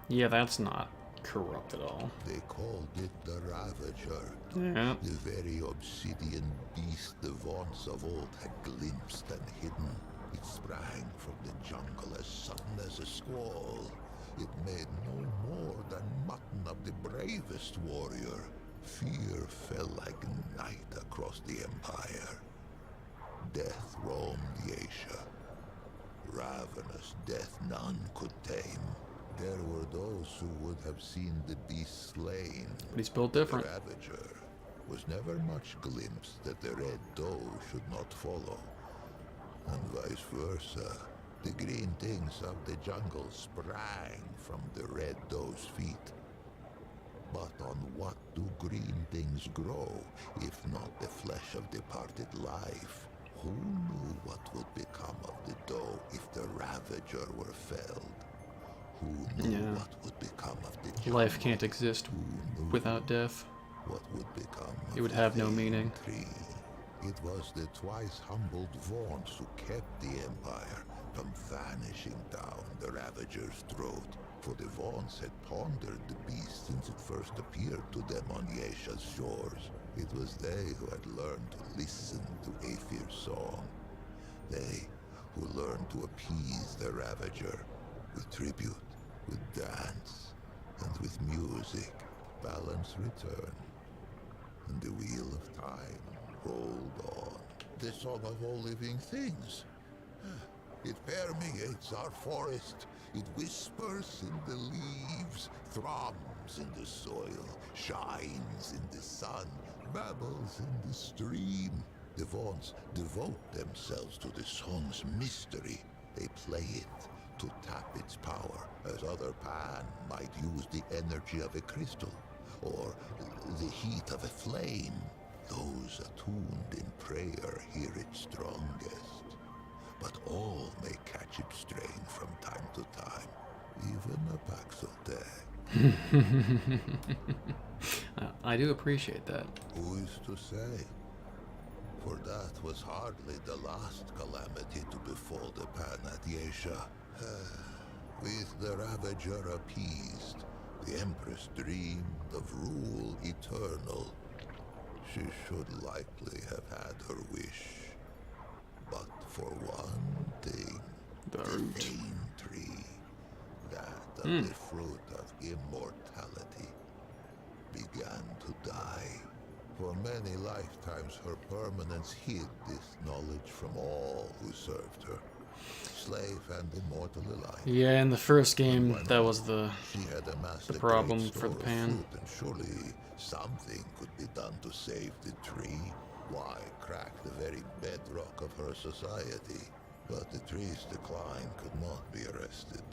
Yeah, that's not corrupt at all.
They called it the Ravager.
Yeah.
The very obsidian beast the Vaunts of old had glimpsed and hidden. It sprang from the jungle as sudden as a squall. It made no more than mutton of the bravest warrior. Fear fell like night across the empire. Death roamed Yaesha. Ravenous death none could tame. There were those who would have seen the beast slain.
But he's built different.
The Ravager was never much glimpsed that the Red Doe should not follow. And vice versa. The green things of the jungle sprang from the Red Doe's feet. But on what do green things grow, if not the flesh of departed life? Who knew what would become of the Doe if the Ravager were felled? Who knew what would become of the jungle?
Life can't exist without death.
What would become of
It would
the
have no
famed
meaning.
Tree? It was the twice humbled Vaunts who kept the Empire from vanishing down the Ravager's throat. For the Vaunts had pondered the beast since it first appeared to them on Yaesha's shores. It was they who had learned to listen to Aethir's song. They who learned to appease the Ravager with tribute, with dance, and with music. Balance returned, and the wheel of time rolled on. The song of all living things. It permeates our forest. It whispers in the leaves, thrums in the soil, shines in the sun, babbles in the stream. The Vaunts devote themselves to the song's mystery. They play it to tap its power, as other Pan might use the energy of a crystal, or the heat of a flame. Those attuned in prayer hear it strongest. But all may catch its strain from time to time, even a Paxiltech.
I do appreciate that.
Who is to say? For that was hardly the last calamity to befall the Pan at Yaesha. With the Ravager appeased, the Empress dreamed of rule eternal. She should likely have had her wish. But for one thing,
The
the
root.
Fame Tree, that of the fruit of immortality, began to die. For many lifetimes her permanence hid this knowledge from all who served her, slave and immortal alike.
Yeah, in the first game, that was the
She had amassed
the
a
problem
great
for the
store of
Pan.
fruit, and surely something could be done to save the tree. Why crack the very bedrock of her society? But the tree's decline could not be arrested.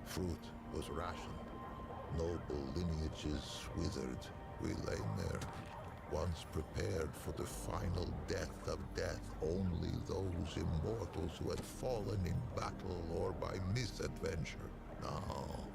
Fruit was rationed. Noble lineages withered. We lay there, once prepared for the final death of death. Only those immortals who had fallen in battle or by misadventure. Now,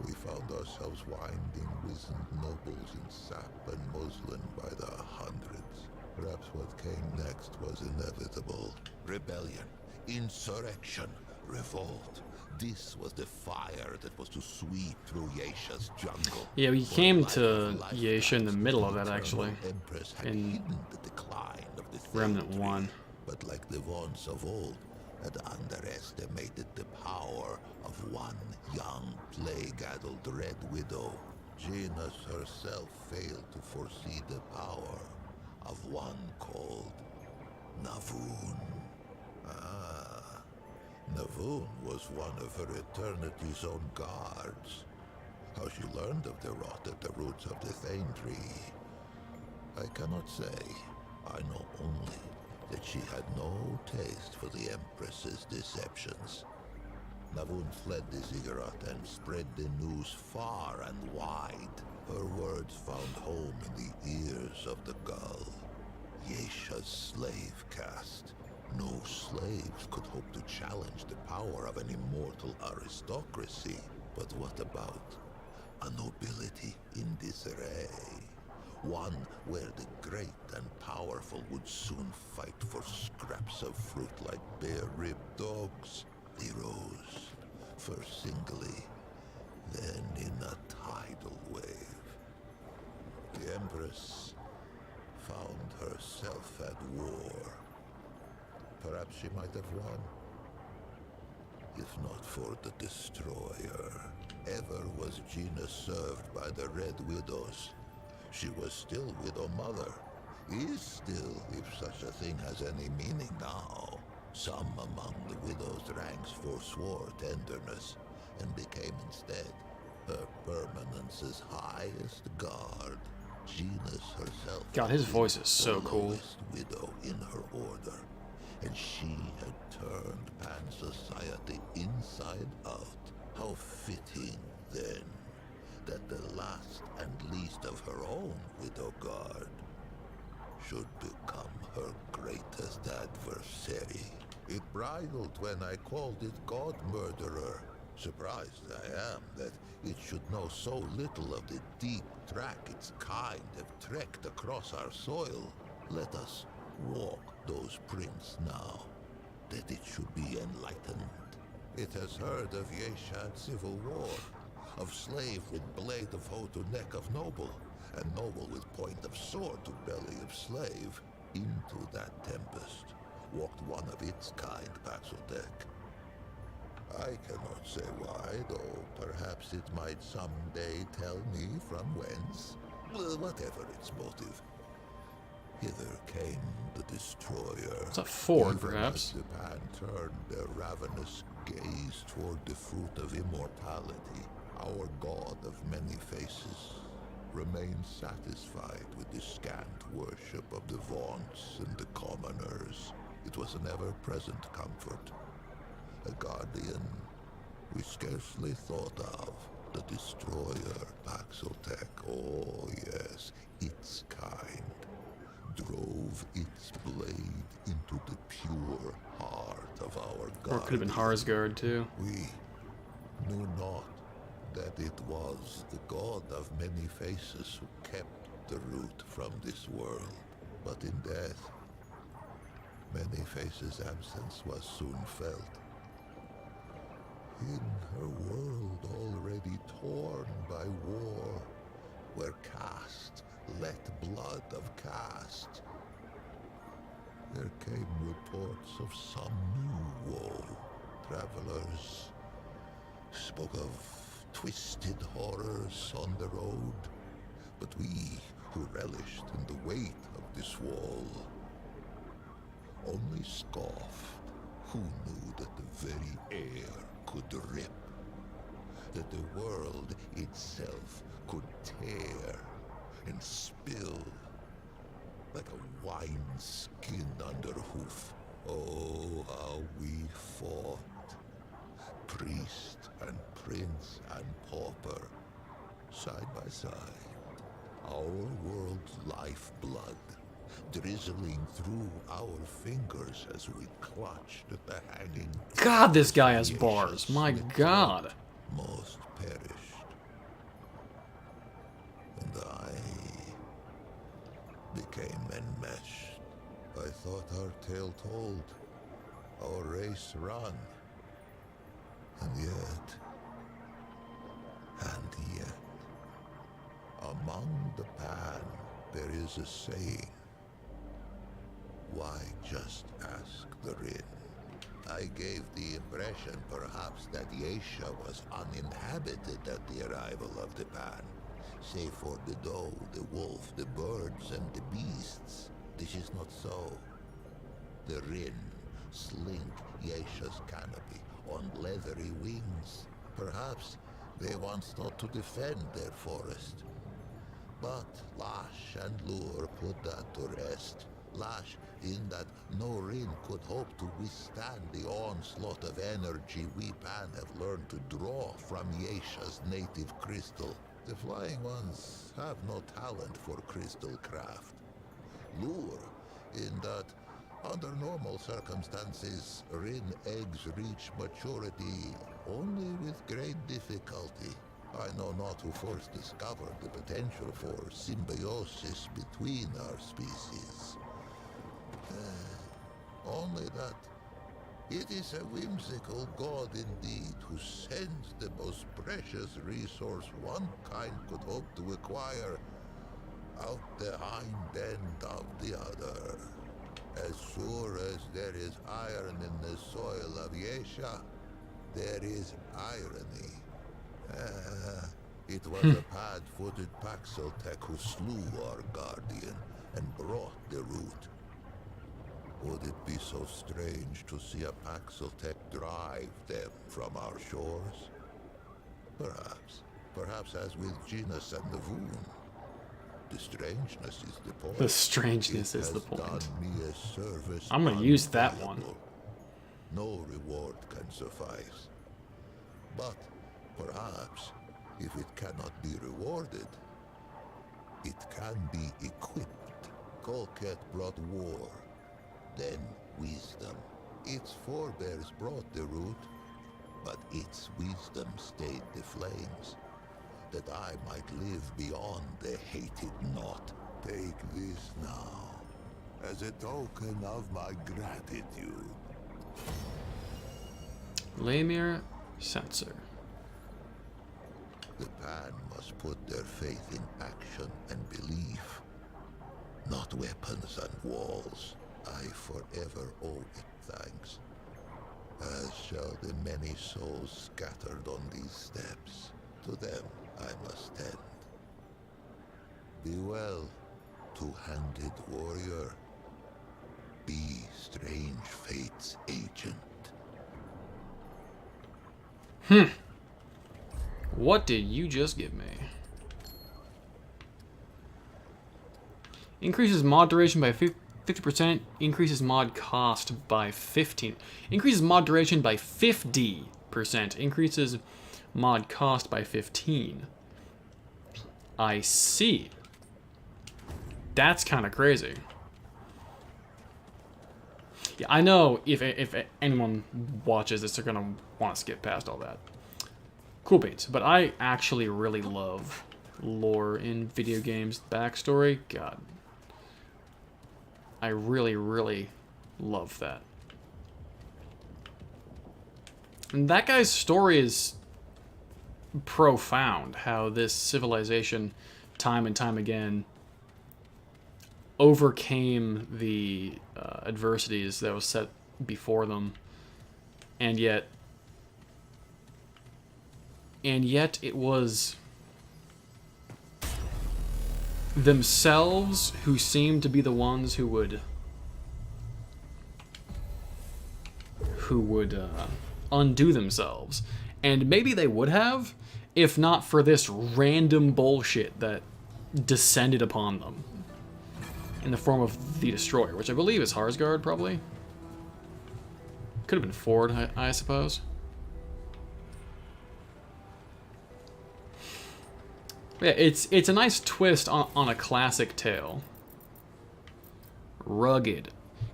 we found ourselves winding wizened nobles in sap and muslin by the hundreds. Perhaps what came next was inevitable. Rebellion, insurrection, revolt. This was the fire that was to sweep through Yaesha's jungle.
Yeah, we
For
came
life
to
of lifetimes,
Yaesha in the middle of
the
it, actually,
eternal Empress had
in
hidden the decline of the
Remnant
Fame
1.
Tree, but like the Vaunts of old, had underestimated the power of one young plague-addled Red Widow. Genus herself failed to foresee the power of one called Navun. Navun was one of her Eternity's own guards. How she learned of the rot at the roots of the Thane Tree, I cannot say. I know only that she had no taste for the Empress's deceptions. Navun fled the ziggurat and spread the news far and wide. Her words found home in the ears of the gull. Yaesha's slave caste. No slaves could hope to challenge the power of an immortal aristocracy. But what about a nobility in disarray? One where the great and powerful would soon fight for scraps of fruit like bare-ribbed dogs. They rose, first singly, then in a tidal wave. The Empress found herself at war. Perhaps she might have won, if not for the Destroyer. Ever was Gina served by the Red Widows. She was still Widow Mother. Is still, if such a thing has any meaning now. Some among the Widow's ranks forswore tenderness and became instead her permanence's highest guard. Gina's herself.
God, his voice is so cool.
Lowest widow in her order, and she had turned Pan society inside out. How fitting, then, that the last and least of her own widow guard should become her greatest adversary. It bridled when I called it God Murderer. Surprised I am that it should know so little of the deep track its kind have trekked across our soil. Let us walk those prints now, that it should be enlightened. It has heard of Yeshad civil war, of slave with blade of hoe to neck of noble, and noble with point of sword to belly of slave. Into that tempest walked one of its kind, Paxotech. I cannot say why, though perhaps it might someday tell me from whence. Whatever its motive, hither came the Destroyer.
It's a Ford,
Even
perhaps.
as the Pan turned their ravenous gaze toward the fruit of immortality, our god of many faces remained satisfied with the scant worship of the vaunts and the commoners. It was an ever-present comfort, a guardian we scarcely thought of. The Destroyer, Paxotech, oh yes, its kind, drove its blade into the pure heart of our god.
Or it could have been Harsgard, too.
We knew not that it was the god of many faces who kept the root from this world. But in death, many faces' absence was soon felt. In her world already torn by war, where caste let blood of caste, there came reports of some new woe. Travelers spoke of twisted horrors on the road, but we who relished in the weight of this wall only scoffed. Who knew that the very air could rip, that the world itself could tear and spill like a wineskin under hoof? Oh, how we fought, priest and prince and pauper, side by side, our world's lifeblood drizzling through our fingers as we clutched at the hanging.
God, this guy has bars. My God.
Most perished, and I became enmeshed. I thought our tale told, our race run, and yet, among the Pan, there is a saying. Why just ask the Rin? I gave the impression perhaps that Yesha was uninhabited at the arrival of the Pan, save for the doe, the wolf, the birds, and the beasts. This is not so. The Rin slink Yesha's canopy on leathery wings. Perhaps they once thought to defend their forest. But Lash and Lure put that to rest. Lash in that no Rin could hope to withstand the onslaught of energy we Pan have learned to draw from Yesha's native crystal. The Flying Ones have no talent for crystal craft. Lure in that under normal circumstances, Rin eggs reach maturity only with great difficulty. I know not who first discovered the potential for symbiosis between our species. Only that it is a whimsical god indeed who sends the most precious resource one kind could hope to acquire out the hind end of the other. As sure as there is iron in the soil of Yesha, there is irony. It was a pad-footed Paxeltech who slew our guardian and brought the root. Would it be so strange to see a Paxeltech drive them from our shores? Perhaps. Perhaps as with Genus and the Voon. The strangeness is the point.
The strangeness is the
It has
point.
done me a service
I'm gonna use that one.
unvaluable. No reward can suffice. But perhaps, if it cannot be rewarded, it can be equipped. Colquet brought war, then wisdom. Its forebears brought the root, but its wisdom stayed the flames, that I might live beyond the hated knot. Take this now, as a token of my gratitude.
Lamir Sensor.
The Pan must put their faith in action and belief, not weapons and walls. I forever owe it thanks, as shall the many souls scattered on these steps. To them I must tend. Be well, two-handed warrior. Be strange fate's agent.
What did you just give me? Increases mod duration by 50%. Increases mod cost by 15. Increases mod duration by 50%. Increases mod cost by 15. I see. That's kind of crazy. Yeah, I know if anyone watches this, they're gonna want to skip past all that. Cool beans, but I actually really love lore in video games. Backstory, God. I really, really love that. And that guy's story is profound, how this civilization, time and time again, overcame the adversities that was set before them, and yet it was themselves who seemed to be the ones who would undo themselves. And maybe they would have, if not for this random bullshit that descended upon them in the form of the Destroyer, which I believe is Harsgard, probably. Could have been Ford, I suppose. Yeah, it's a nice twist on a classic tale. Rugged.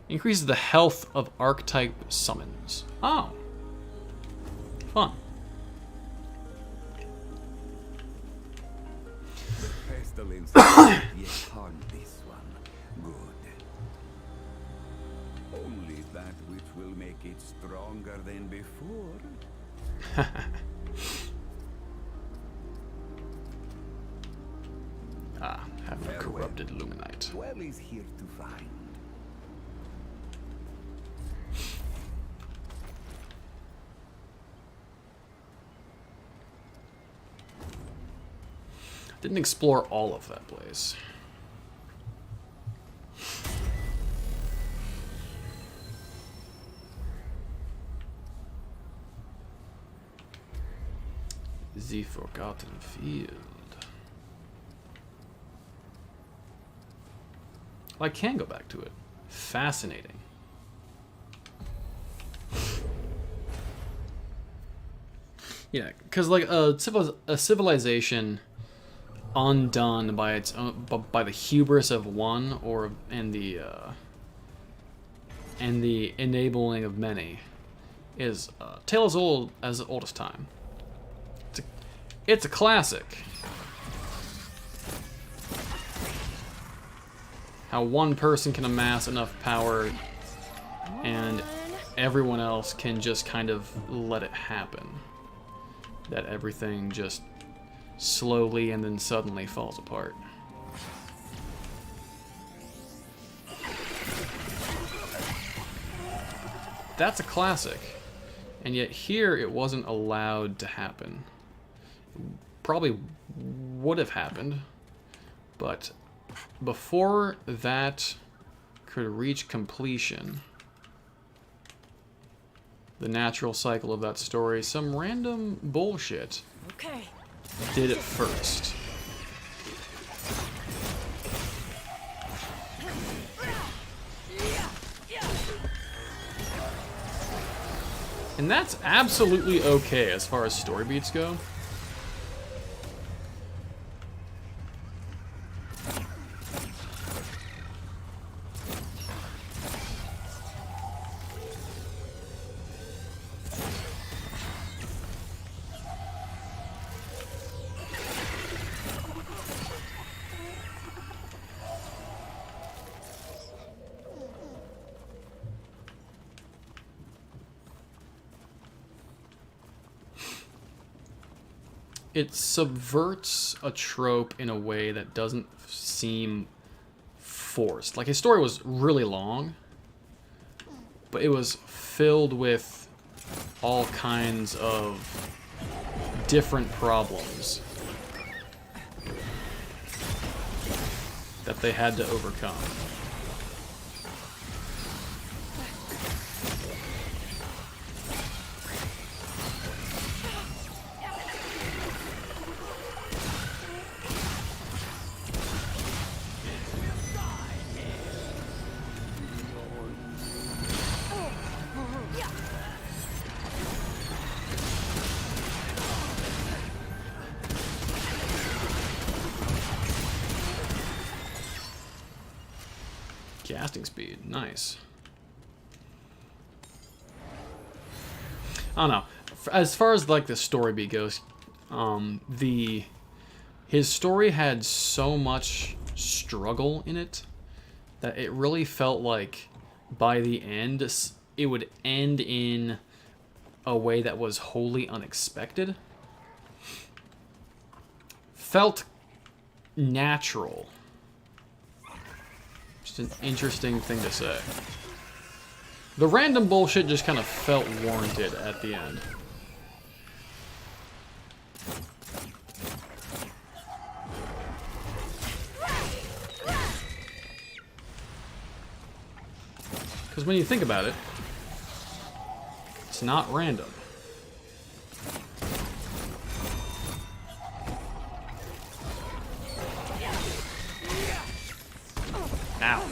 Increases the health of archetype summons. Oh. Fun.
The pestilence has yet harmed this one. Good. Only that which will make it stronger than before.
Ah, have a corrupted Luminite.
Well is here to find.
Didn't explore all of that place. The Forgotten Field. Well, I can go back to it. Fascinating. Yeah, because like a civilization undone by its own, by the hubris of one, and the enabling of many, is a tale as old as time. It's a classic. How one person can amass enough power and everyone else can just kind of let it happen. That everything just slowly and then suddenly falls apart. That's a classic. And yet here it wasn't allowed to happen. Probably would have happened, but before that could reach completion, the natural cycle of that story, some random bullshit
Okay.
did it first. And that's absolutely okay as far as story beats go. It subverts a trope in a way that doesn't seem forced. Like, his story was really long, but it was filled with all kinds of different problems that they had to overcome. Casting speed, nice. I don't know. As far as like the story beat goes, his story had so much struggle in it that it really felt like by the end it would end in a way that was wholly unexpected. Felt natural. Just an interesting thing to say. The random bullshit just kind of felt warranted at the end. Because when you think about it, it's not random. Ow.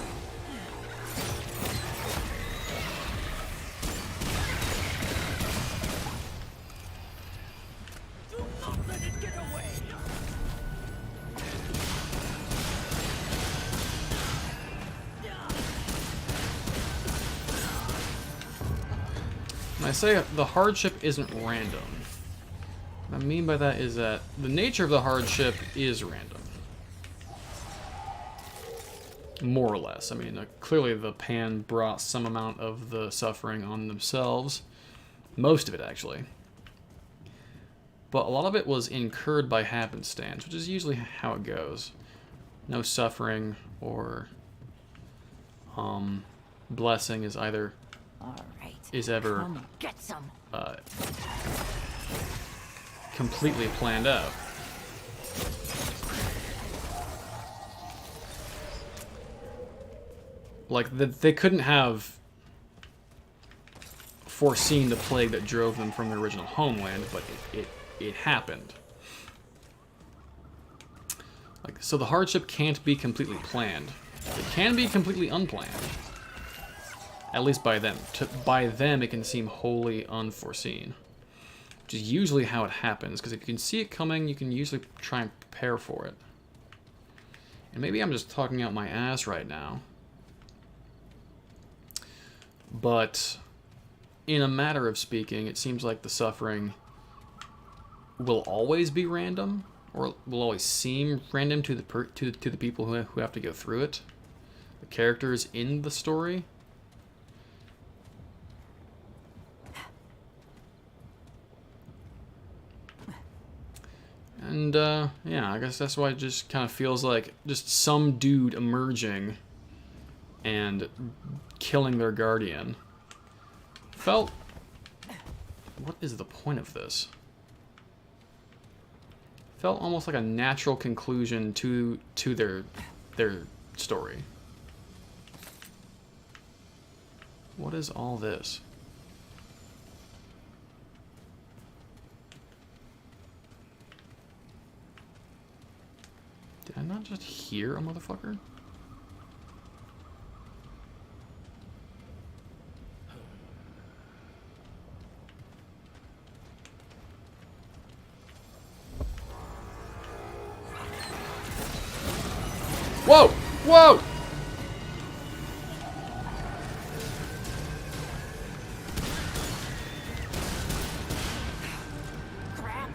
Do not let it get away.
When I say the hardship isn't random, what I mean by that is that the nature of the hardship is random. More or less. I mean, clearly the pan brought some amount of the suffering on themselves. Most of it, actually. But a lot of it was incurred by happenstance, which is usually how it goes. No suffering or blessing is either
All right.
is ever
Come and get some.
completely planned out. Like, they couldn't have foreseen the plague that drove them from their original homeland, but it happened. Like, so the hardship can't be completely planned. It can be completely unplanned. At least by them. By them, it can seem wholly unforeseen. Which is usually how it happens, because if you can see it coming, you can usually try and prepare for it. And maybe I'm just talking out my ass right now. But in a matter of speaking, it seems like the suffering will always be random, or will always seem random to the people who have to go through it, the characters in the story. And yeah, I guess that's why it just kind of feels like just some dude emerging and killing their guardian. Felt... What is the point of this? Felt almost like a natural conclusion to their story. What is all this? Did I not just hear a motherfucker? Whoa! Whoa!
Crap.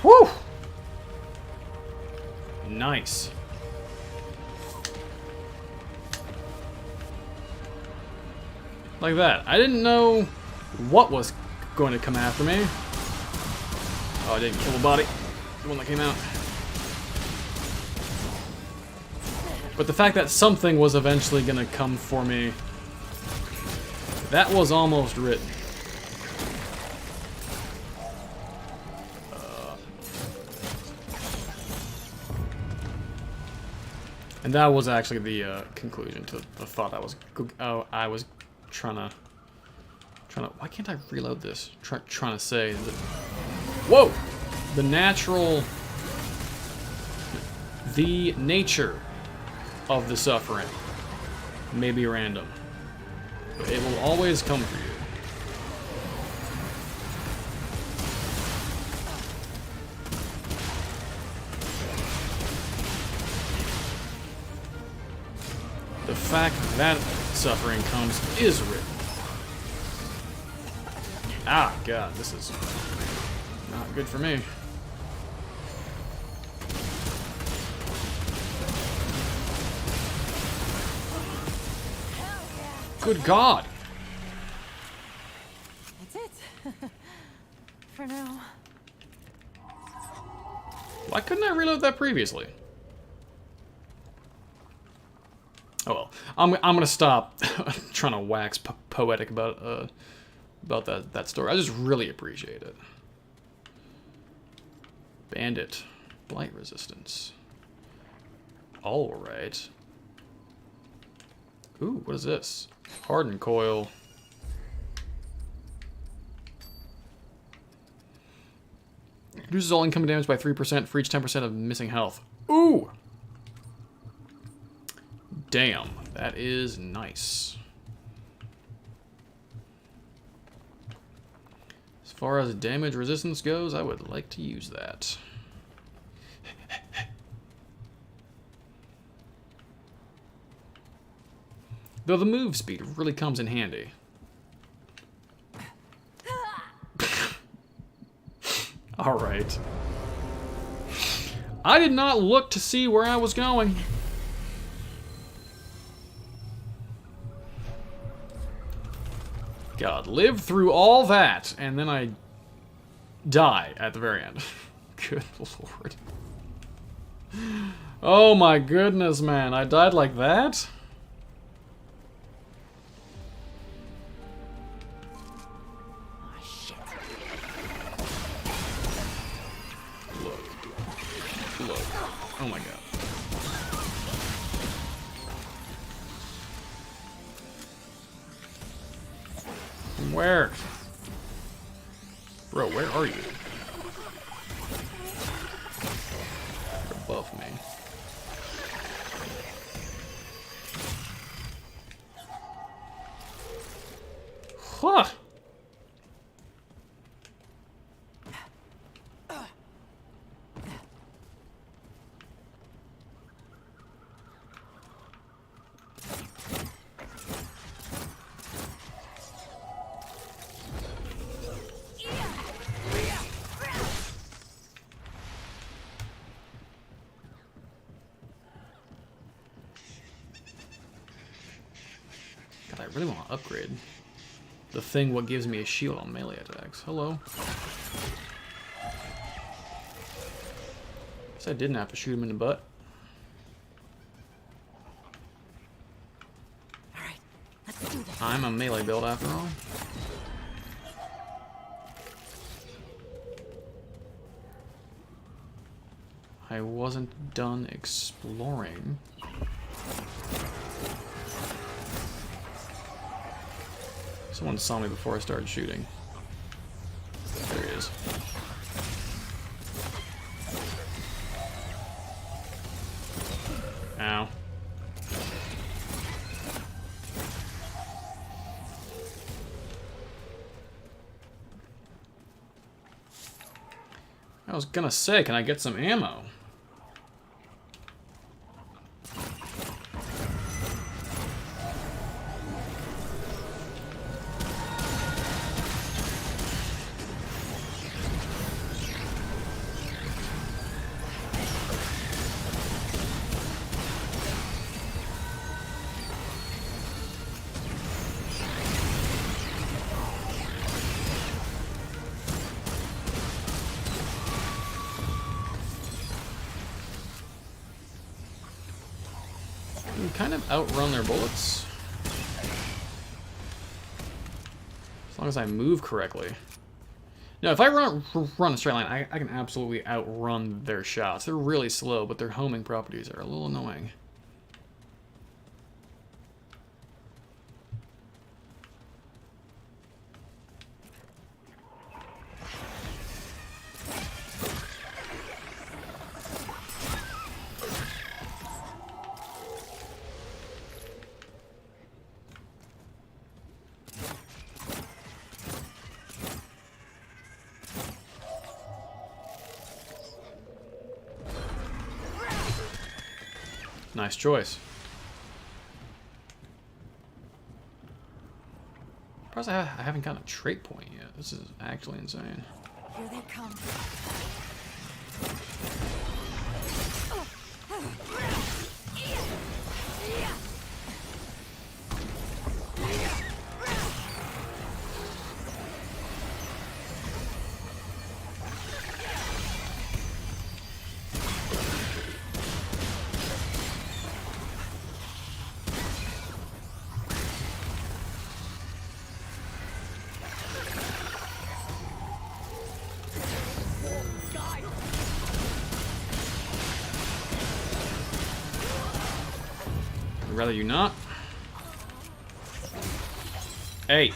Whew! Nice. Like that. I didn't know what was going to come after me. Oh, I didn't kill the body. The one that came out. But the fact that something was eventually going to come for me, that was almost written. And that was actually the conclusion to the thought I was trying to. Why can't I reload this? Trying to say that. Whoa! The nature of the suffering may be random, but it will always come for you. The fact that suffering comes is written. Ah, God, this is not good for me. Good God!
That's it. For now.
Why couldn't I reload that previously? Oh well, I'm gonna stop trying to wax poetic about that story. I just really appreciate it. Bandit, blight resistance. All right. Ooh, what is this? Hardened coil. Reduces all incoming damage by 3% for each 10% of missing health. Ooh! Damn, that is nice. As far as damage resistance goes, I would like to use that. Though the move speed really comes in handy. Alright. I did not look to see where I was going. God, live through all that, and then I die at the very end. Good Lord. Oh my goodness, man. I died like that?
Oh, shit.
Look. Oh my God. Where? Bro, where are you? Huh. God, I really want to upgrade the thing what gives me a shield on melee attacks. Hello. Guess I didn't have to shoot him in the butt.
All right, let's do this.
I'm a melee build after all. I wasn't done exploring. Someone saw me before I started shooting. There he is. Ow. I was gonna say, can I get some ammo? Can kind of outrun their bullets. As long as I move correctly. No, if I run a straight line, I can absolutely outrun their shots. They're really slow, but their homing properties are a little annoying. Nice choice. Surprised I haven't gotten a trait point yet. This is actually insane.
Here they come.
I'd rather you not. Hey.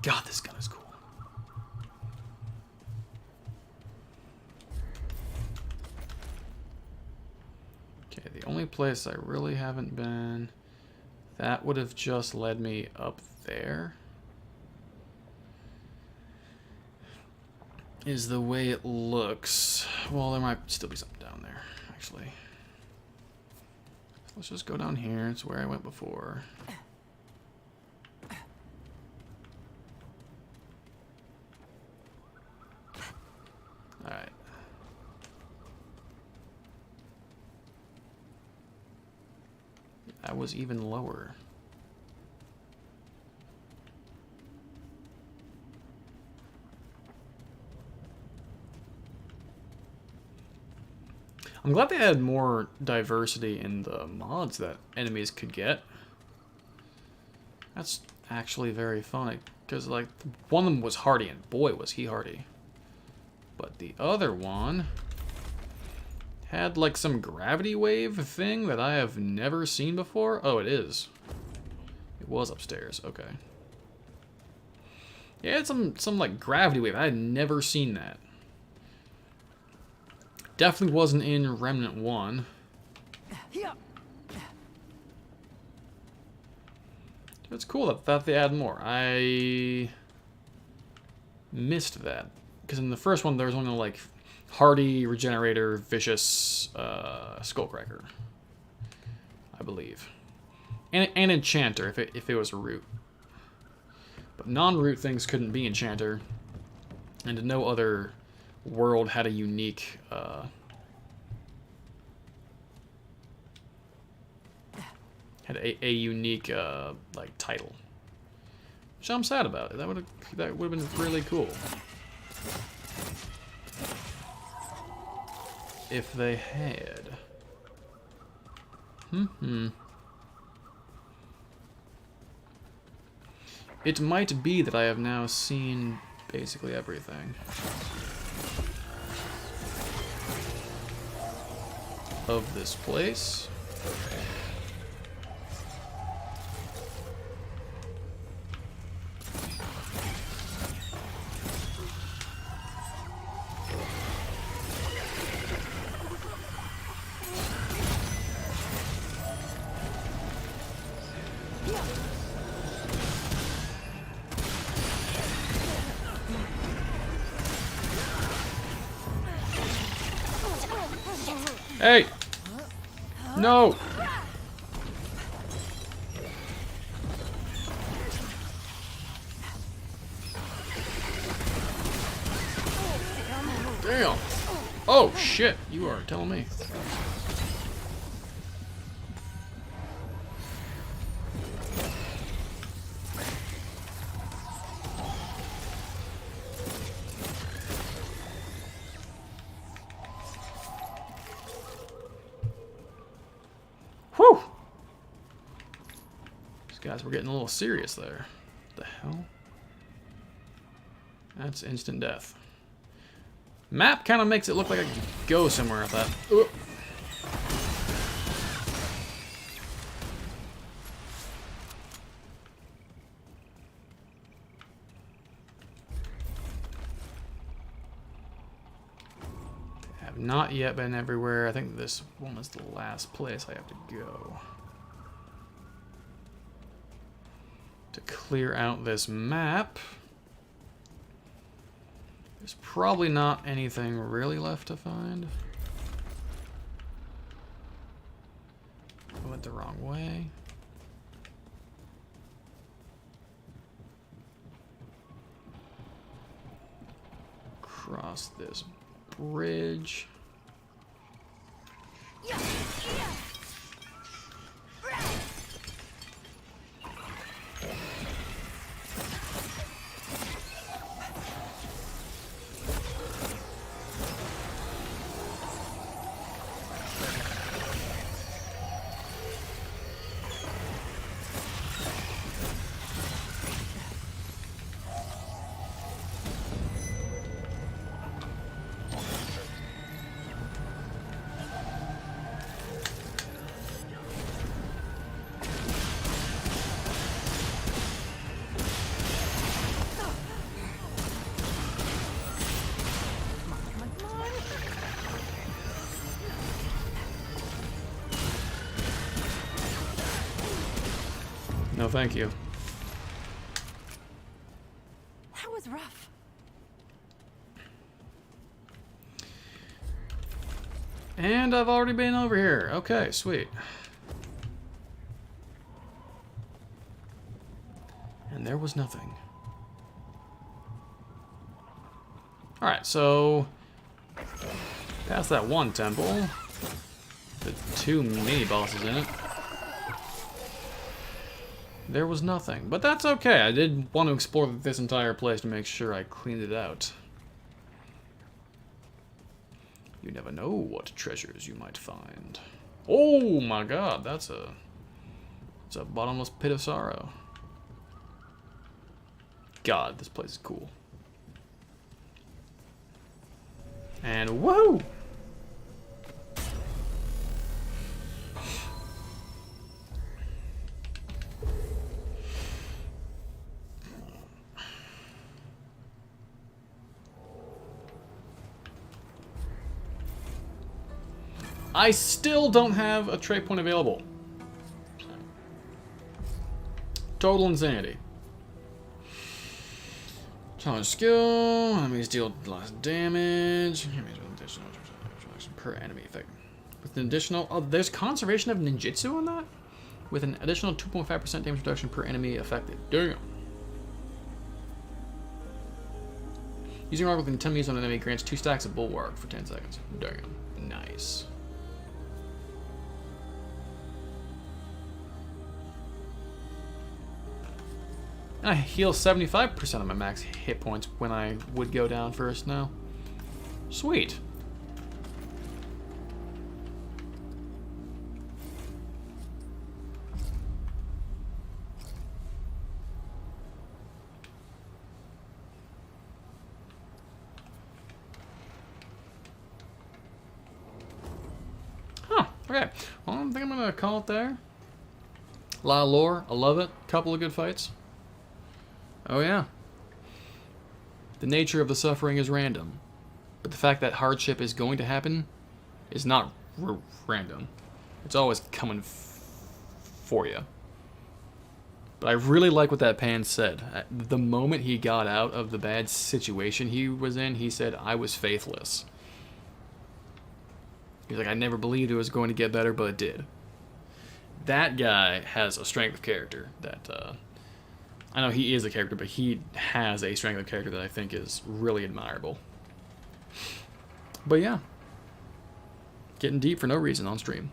God, this gun is cool. Okay, the only place I really haven't been, that would have just led me up there, is the way it looks. Well, there might still be something down there, actually. Let's just go down here. It's where I went before. Alright. That was even lower. I'm glad they had more diversity in the mods that enemies could get. That's actually very funny, because like one of them was hardy, and boy was he hardy. But the other one had like some gravity wave thing that I have never seen before. Oh, it is. It was upstairs. Okay. Yeah, it had some like gravity wave. I had never seen that. Definitely wasn't in Remnant 1. It's cool that they add more. I missed that. Because in the first one, there was only like Hardy, Regenerator, Vicious, Skullcracker. I believe. And Enchanter, if it was a root. But non-root things couldn't be Enchanter. And no other world had a unique... had a unique like title, which I'm sad about. That would have been really cool if they had. It might be that I have now seen basically everything of this place. Hey! No! Damn! Oh, shit! You are telling me. Whew! These guys were getting a little serious there. What the hell? That's instant death. Map kind of makes it look like I could go somewhere with that. Ooh. I have not yet been everywhere. I think this one is the last place I have to go to clear out this map. There's probably not anything really left to find. I went the wrong way. Cross this bridge. No, thank you.
That was rough.
And I've already been over here. Okay, sweet. And there was nothing. Alright, so past that one temple, the two mini bosses in it, there was nothing. But that's okay. I did want to explore this entire place to make sure I cleaned it out. You never know what treasures you might find. Oh my god, it's a bottomless pit of sorrow. God, this place is cool. And whoa! I still don't have a trade point available. Total insanity. Challenge skill. Enemies deal less damage. Enemies with additional reduction per enemy effect. With an additional... Oh, there's conservation of ninjutsu on that? With an additional 2.5% damage reduction per enemy affected. Damn. Using rock within 10 meters on an enemy grants 2 stacks of bulwark for 10 seconds. Damn. Nice. I heal 75% of my max hit points when I would go down first now. Sweet. Huh, okay. Well, I think I'm gonna call it there. A lot of lore, I love it. Couple of good fights. Oh yeah. The nature of the suffering is random, but the fact that hardship is going to happen is not random. It's always coming for you. But I really like what that pan said. The moment he got out of the bad situation he was in, he said, "I was faithless." He's like, "I never believed it was going to get better, but it did." That guy has a strength of character that... I know he is a character, but he has a strength of character that I think is really admirable. But yeah. Getting deep for no reason on stream.